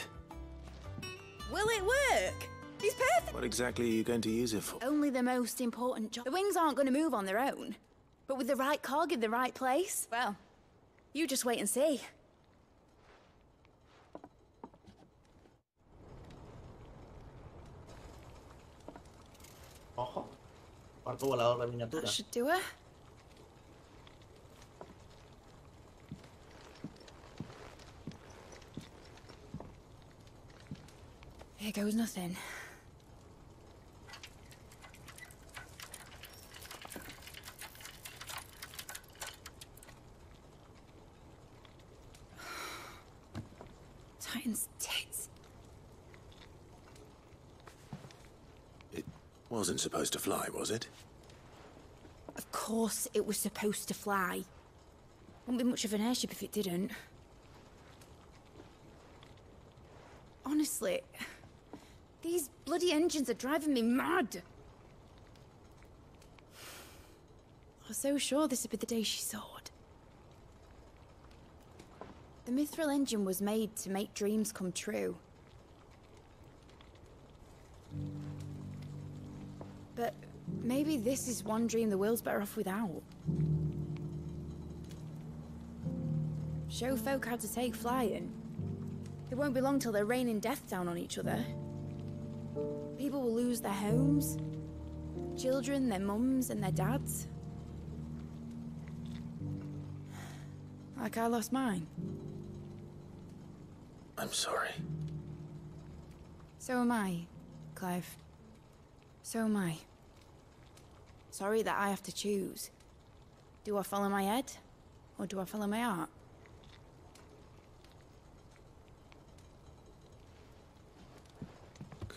Will it work? He's perfect. What exactly are you going to use it for? Only the most important job. The wings aren't going to move on their own. But with the right cog in the right place, well, you just wait and see. Ojo. Barco volador de miniatura. That should do it. Here goes nothing. Titan's tits. It wasn't supposed to fly, was it? Of course it was supposed to fly. Wouldn't be much of an airship if it didn't. Honestly, these bloody engines are driving me mad. I was so sure this would be the day she soared. The mithril engine was made to make dreams come true. But maybe this is one dream the world's better off without. Show folk how to take flying. It won't be long till they're raining death down on each other. People will lose their homes, children, their mums and their dads. Like I lost mine. I'm sorry. So am I, Clive. So am I. Sorry that I have to choose. Do I follow my head, or do I follow my heart?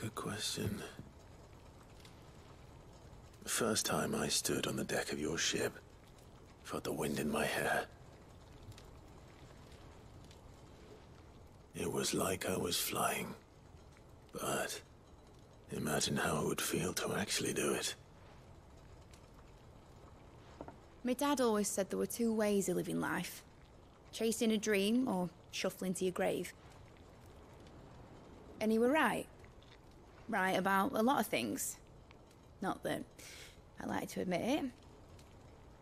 Good question. The first time I stood on the deck of your ship, felt the wind in my hair. It was like I was flying. But imagine how it would feel to actually do it. My dad always said there were two ways of living life. Chasing a dream or shuffling to your grave. And he were right. Right about a lot of things. Not that I like to admit it.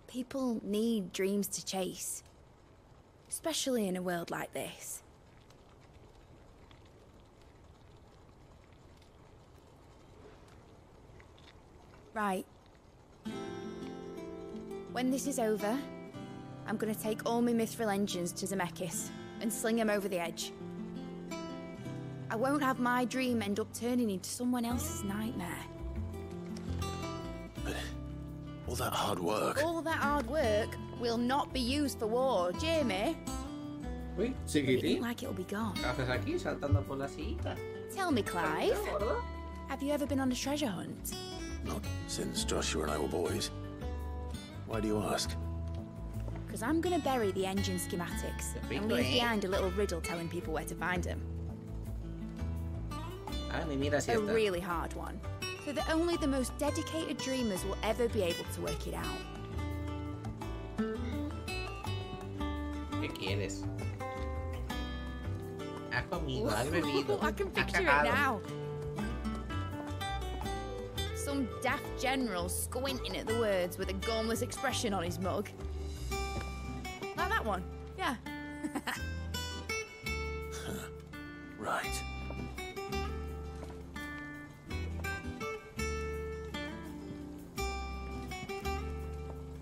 People need dreams to chase. Especially in a world like this. Right. When this is over, I'm gonna take all my mithril engines to Zemeckis and sling them over the edge. I won't have my dream end up turning into someone else's nightmare. But all that hard work... All that hard work will not be used for war, Jamie. Uy, But it chiquitín. ain't like it'll be gone. ¿Qué haces aquí saltando por la sillita? Tell me, Clive. Have you ever been on a treasure hunt? Not since Joshua and I were boys. Why do you ask? Because I'm gonna bury the engine schematics and leave behind a little riddle telling people where to find them. Ah, ni mira si A está. really hard one. So that only the most dedicated dreamers will ever be able to work it out. ¿Qué quieres? Has comido, has bebido. I can has picture it cagado. now. Some daft general squinting at the words with a gormless expression on his mug. Like that one, yeah. Right.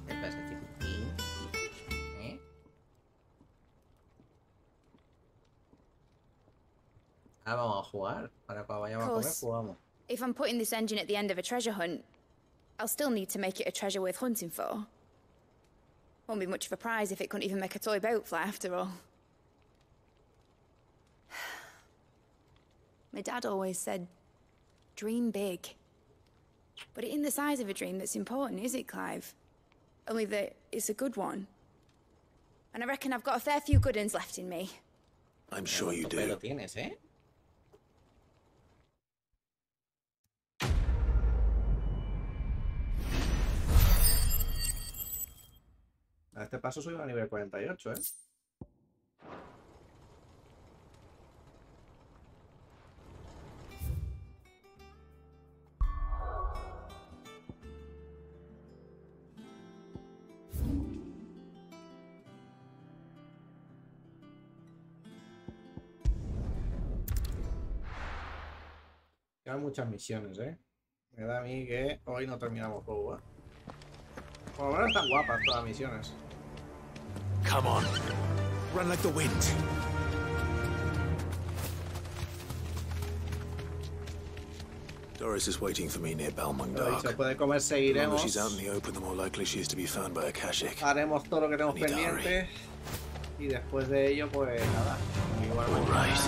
¿Qué pasa, chiquitín? ¿Eh? Ah, vamos a jugar. Para cuando vayamos a comer, Course. jugamos. If I'm putting this engine at the end of a treasure hunt, I'll still need to make it a treasure worth hunting for. Won't be much of a prize if it couldn't even make a toy boat fly after all. My dad always said, dream big. But it ain't the size of a dream that's important, is it, Clive? Only that it's a good one. And I reckon I've got a fair few good uns left in me. I'm sure you do. Pero tienes, ¿eh? A este paso soy a nivel 48, ¿eh? Quedan muchas misiones, ¿eh? Me da a mí que hoy no terminamos juego, ¿eh? Por lo menos están guapas todas las misiones. Come on. Run like the wind. Doris is waiting for me near Balmung Lo Dark. dicho, puede comer, The longer seguiremos. she's out in the open, the more likely she is to be found by a Kashik. Haremos todo lo que tenemos Any diary. pendiente. Y después de ello, pues nada. Igual All right.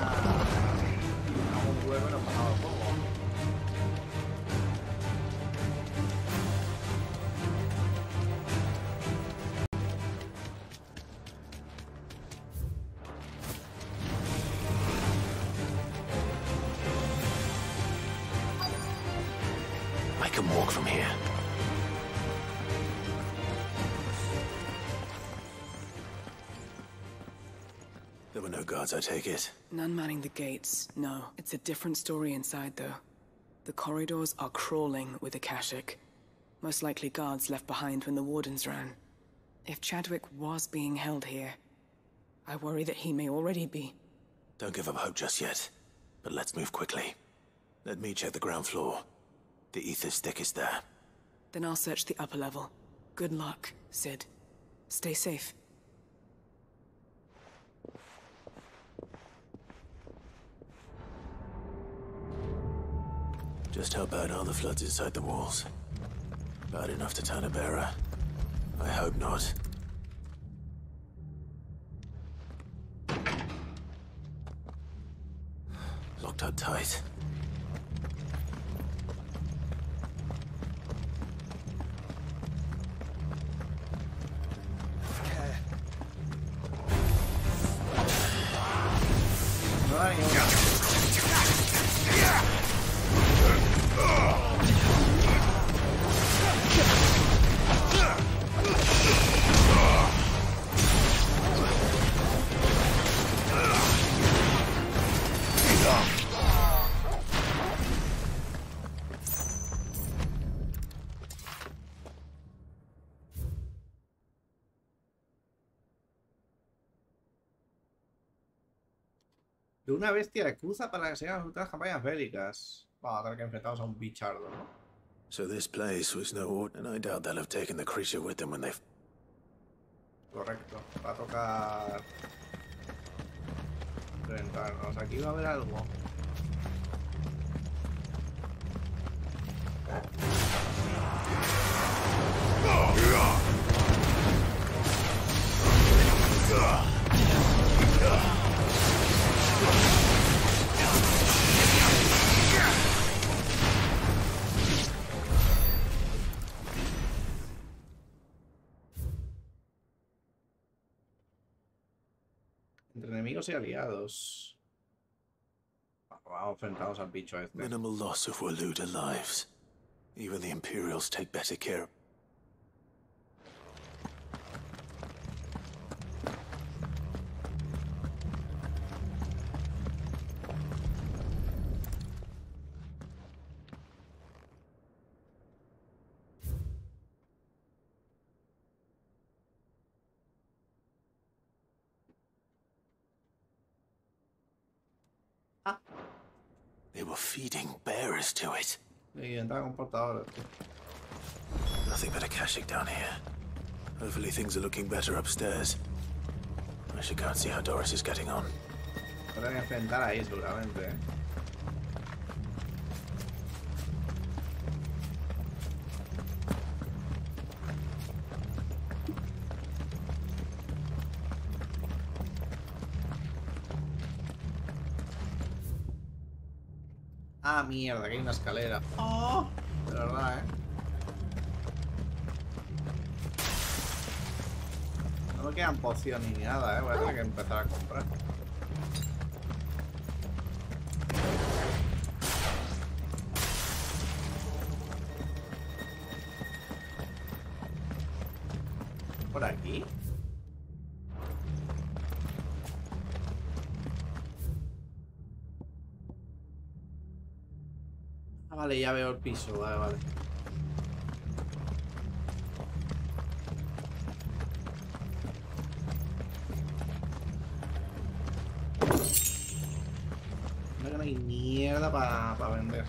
un huevo y nos pasamos el juego. I can walk from here. There were no guards, I take it. None manning the gates, no. It's a different story inside, though. The corridors are crawling with Akashic. Most likely guards left behind when the wardens ran. If Chadwick was being held here, I worry that he may already be. Don't give up hope just yet. But let's move quickly. Let me check the ground floor. The ether's thickest there. Then I'll search the upper level. Good luck, Sid. Stay safe. Just how bad are the floods inside the walls? Bad enough to turn a bearer? I hope not. Locked up tight. De una bestia de cruza para que se hagan otras campañas bélicas. Vamos a tener que enfrentarnos a un bichardo, ¿no? So this place was no order, and I doubt they'll have taken the creature with them when they've... Correcto. Va a tocar... enfrentarnos. Aquí va a haber algo. Entre enemigos y aliados. Vamos enfrentados al bicho este. Minimal loss of Waluda lives. Even the Imperials take better care. They were feeding bearers to it. Y entra con portadores. Nothing but a Kashik down here. Hopefully things are looking better upstairs. I should go and see how Doris is getting on. Podrán enfrentar ahí seguramente, ¿eh? Ah, mierda, que hay una escalera. Oh, de verdad, ¿eh? No me quedan pociones ni nada, ¿eh? Voy a tener que empezar a comprar. ¿Por aquí? Ah, vale, ya veo el piso, vale, vale. No hay mierda para vender.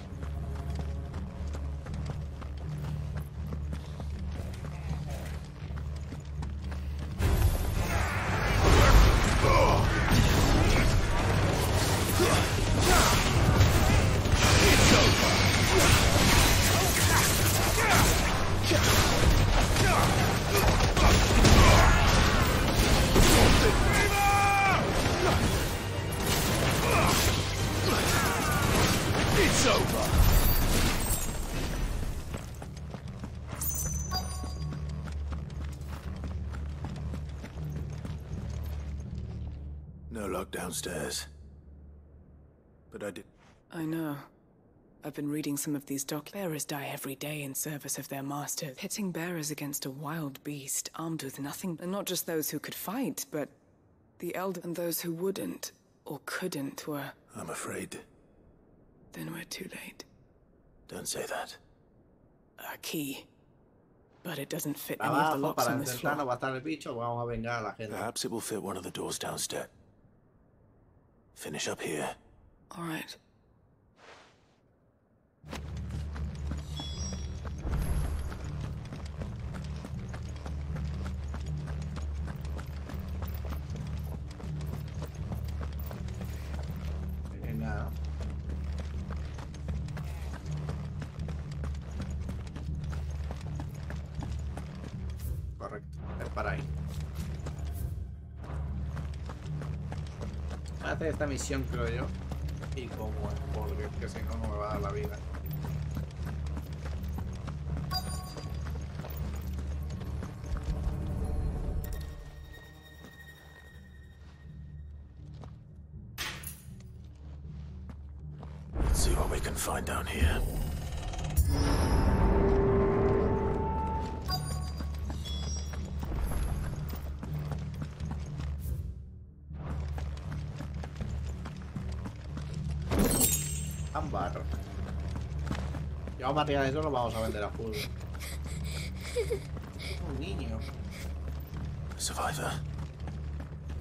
No luck downstairs. But I did. I know. I've been reading some of these bearers die every day in service of their masters. Pitting bearers against a wild beast, armed with nothing. And not just those who could fight, but the elder and those who wouldn't, or couldn't, were... I'm afraid. Then we're too late. Don't say that. A key. But it doesn't fit any of the locks on this floor. Perhaps it will fit one of the doors downstairs. Finish up here. All right. Correcto, es para ahí. Voy a hacer esta misión, creo yo. Y como es, porque es que si no, no me va a dar la vida. Let's see what we can find down here. Ámbar. Llevamos material de eso, lo vamos a vender a full. Un niño. Survivor.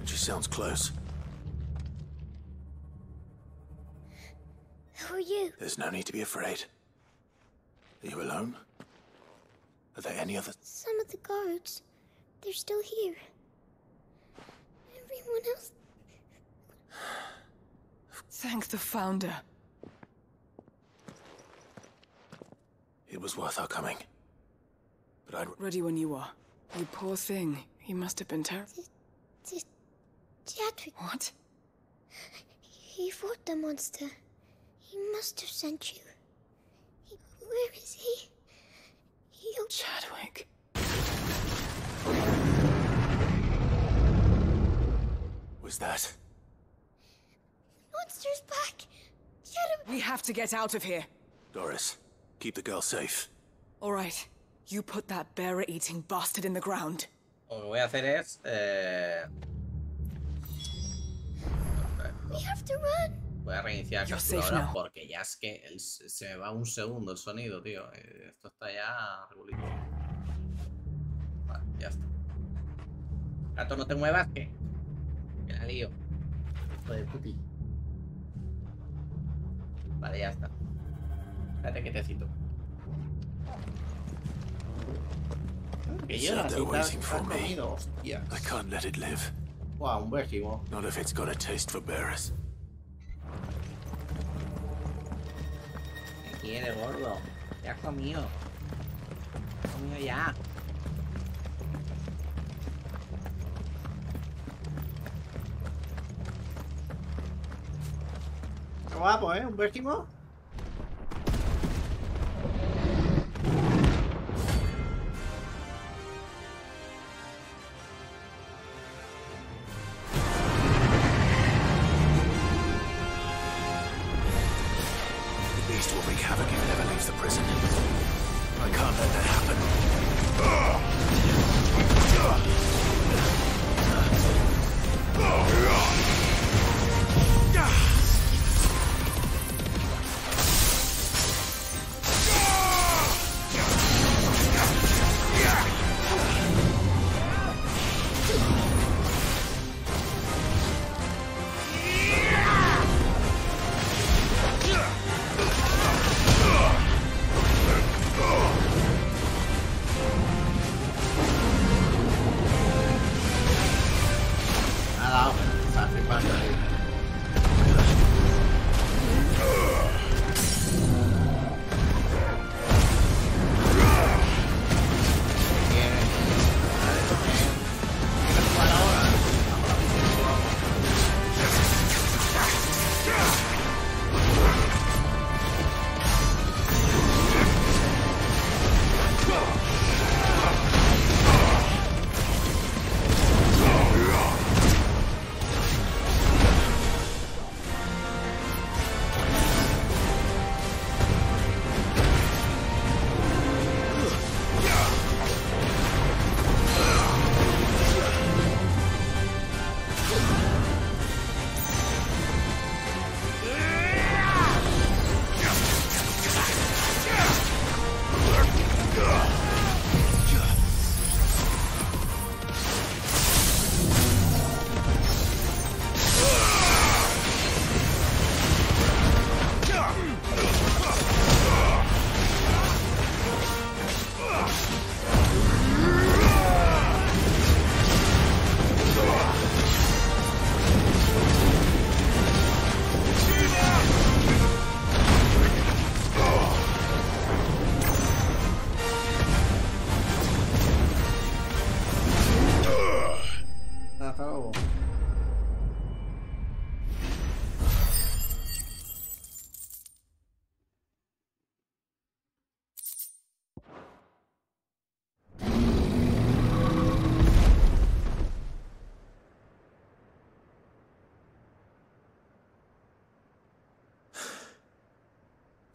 She sounds close. Who are you? There's no need to be afraid. Are you alone? Are there any other... Some of the guards. They're still here. Everyone else... Thank the Founder. It was worth our coming. But I'd... Ready when you are. You poor thing. He must have been terrible. Chadwick. What? He fought the monster. He must have sent you. Where is he? Chadwick. Was that? Monster's back. Chadwick. We have to get out of here. Doris, keep the girl safe. All right. You put that bearer-eating bastard in the ground. Lo que voy a hacer es... We have to run. Voy a reiniciar el captura ahora porque ya es que se me va un segundo el sonido, tío. Esto está ya regulito. Vale, ya está. Gato, no te muevas, que la lío. Hijo de puti. Vale, ya está. Espérate que te cito. Que lloras y te has comido, hostias. I can't let it live. Wow, un vértigo. Not if it's got a taste for bearers. ¿Qué quiere, gordo? Ya has comido. Has comido ya. Qué guapo, ¿eh? Un vértigo.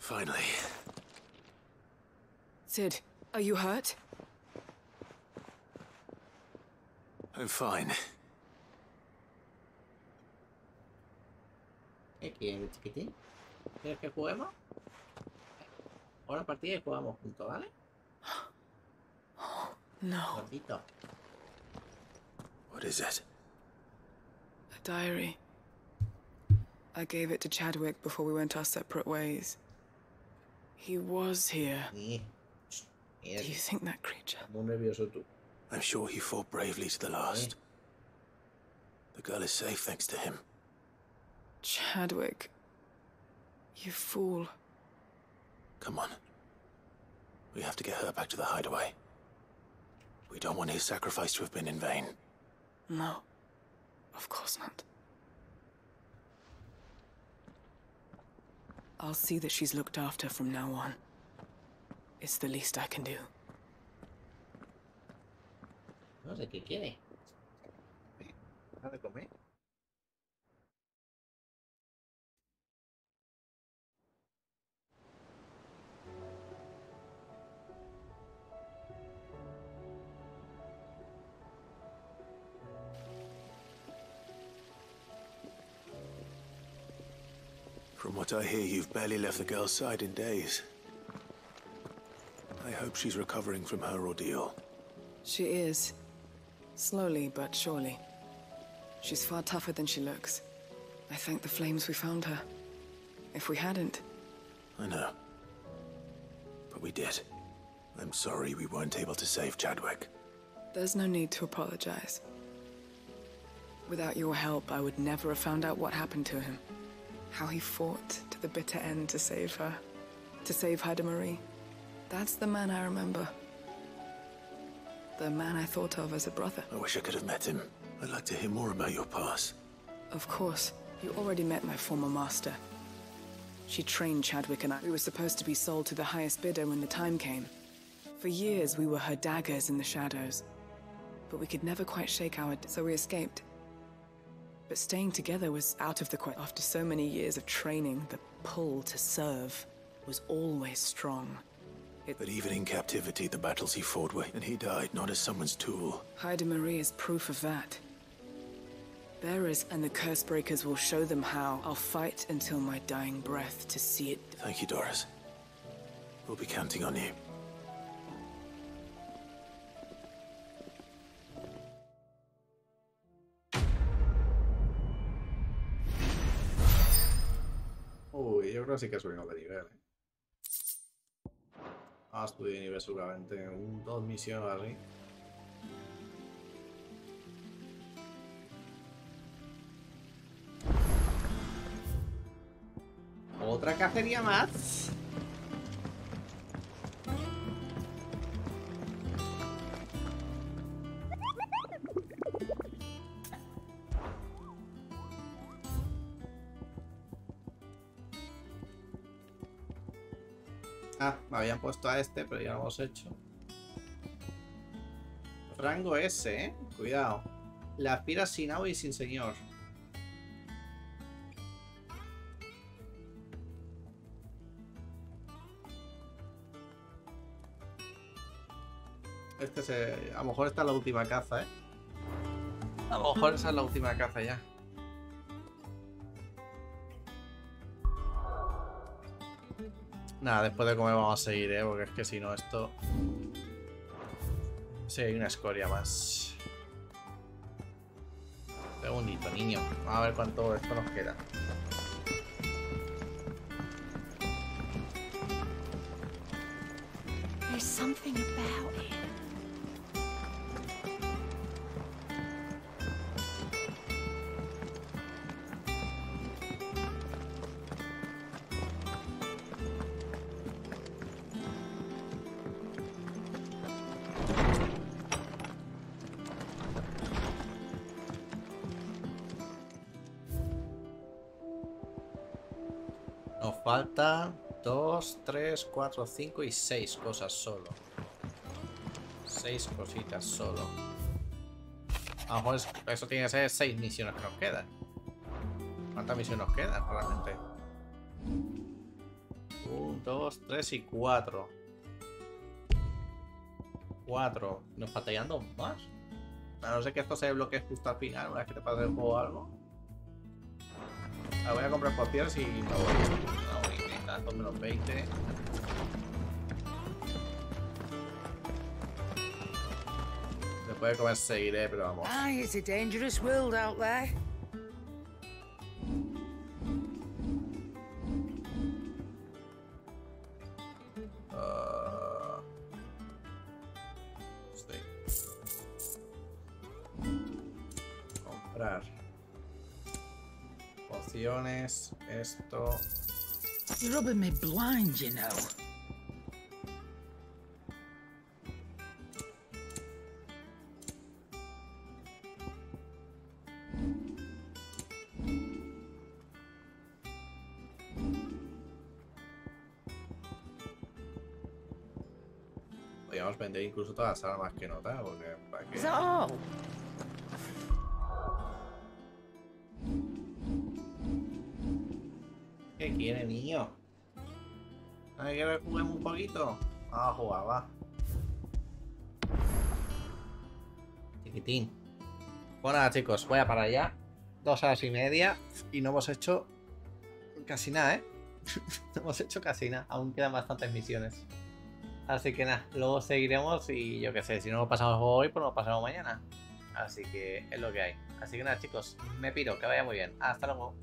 Finally. Sid, are you hurt? I'm fine. ¿Qué quieres, chiquitín? ¿Quieres que juguemos? Ahora partida y jugamos juntos, ¿vale? No. Gordito. What is it? A diary. I gave it to Chadwick before we went our separate ways. He was here. Do you think that creature? Muy nervioso tú. I'm sure he fought bravely to the last. The girl is safe thanks to him. Chadwick. You fool. Come on. We have to get her back to the hideaway. We don't want his sacrifice to have been in vain. No. Of course not. I'll see that she's looked after from now on. It's the least I can do. No sé qué quiere. ¿Nada de comer? From what I hear, you've barely left the girl's side in days. I hope she's recovering from her ordeal. She is. Slowly but surely. She's far tougher than she looks. I thank the flames we found her. If we hadn't... I know. But we did. I'm sorry we weren't able to save Chadwick. There's no need to apologize. Without your help, I would never have found out what happened to him. How he fought to the bitter end to save her. To save Haida Marie. That's the man I remember. The man I thought of as a brother. I wish I could have met him. I'd like to hear more about your past. Of course. You already met my former master. She trained Chadwick and I. We were supposed to be sold to the highest bidder when the time came. For years, we were her daggers in the shadows. But we could never quite shake our... so we escaped. But staying together was out of the question. After so many years of training, the pull to serve was always strong. But even in captivity, the battles he fought were... and he died, not as someone's tool. Haida Marie is proof of that. Bearers and the curse breakers will show them how. I'll fight until my dying breath to see it. Thank you, Doris. We'll be counting on you. Uy, yo creo que sí que subimos de nivel. Subir de nivel seguramente en 2 misiones así. Otra cacería más. Me habían puesto a este, pero ya lo hemos hecho. Rango S, cuidado. La aspira sin agua y sin señor. A lo mejor esta es la última caza, ¿eh? A lo mejor esa es la última caza ya. Nada, después de comer vamos a seguir, porque es que si no esto... Sí, hay una escoria más. Qué bonito, niño. Vamos a ver cuánto esto nos queda. There's something about it. Falta 2, 3, 4, 5 y 6 cosas solo. 6 cositas solo. A lo mejor eso tiene que ser 6 misiones que nos quedan. ¿Cuántas misiones nos quedan realmente? 1, 2, 3 y 4. 4. ¿Nos faltarían 2 más? A no ser que esto se desbloquee justo al final, una vez que te pase el juego o algo. Voy a comprar pociones y me voy. Venga, ponme los 20. Después de comer seguiré, pero vamos. Aye, it's a dangerous world out there. Comprar pociones, esto. You're rubbing me blind, you know. Podríamos vender incluso todas las armas que nota, porque para qué. Is that all? ¿Qué quiere, niño? ¿No quiere que juguemos un poquito? Vamos a jugar, va. Chiquitín. Bueno, nada, chicos, voy a parar ya. 2 horas y media y no hemos hecho casi nada, ¿eh? No hemos hecho casi nada. Aún quedan bastantes misiones. Así que nada, luego seguiremos y yo qué sé, si no lo pasamos hoy, pues lo pasamos mañana. Así que es lo que hay. Así que nada, chicos, me piro, que vaya muy bien. Hasta luego.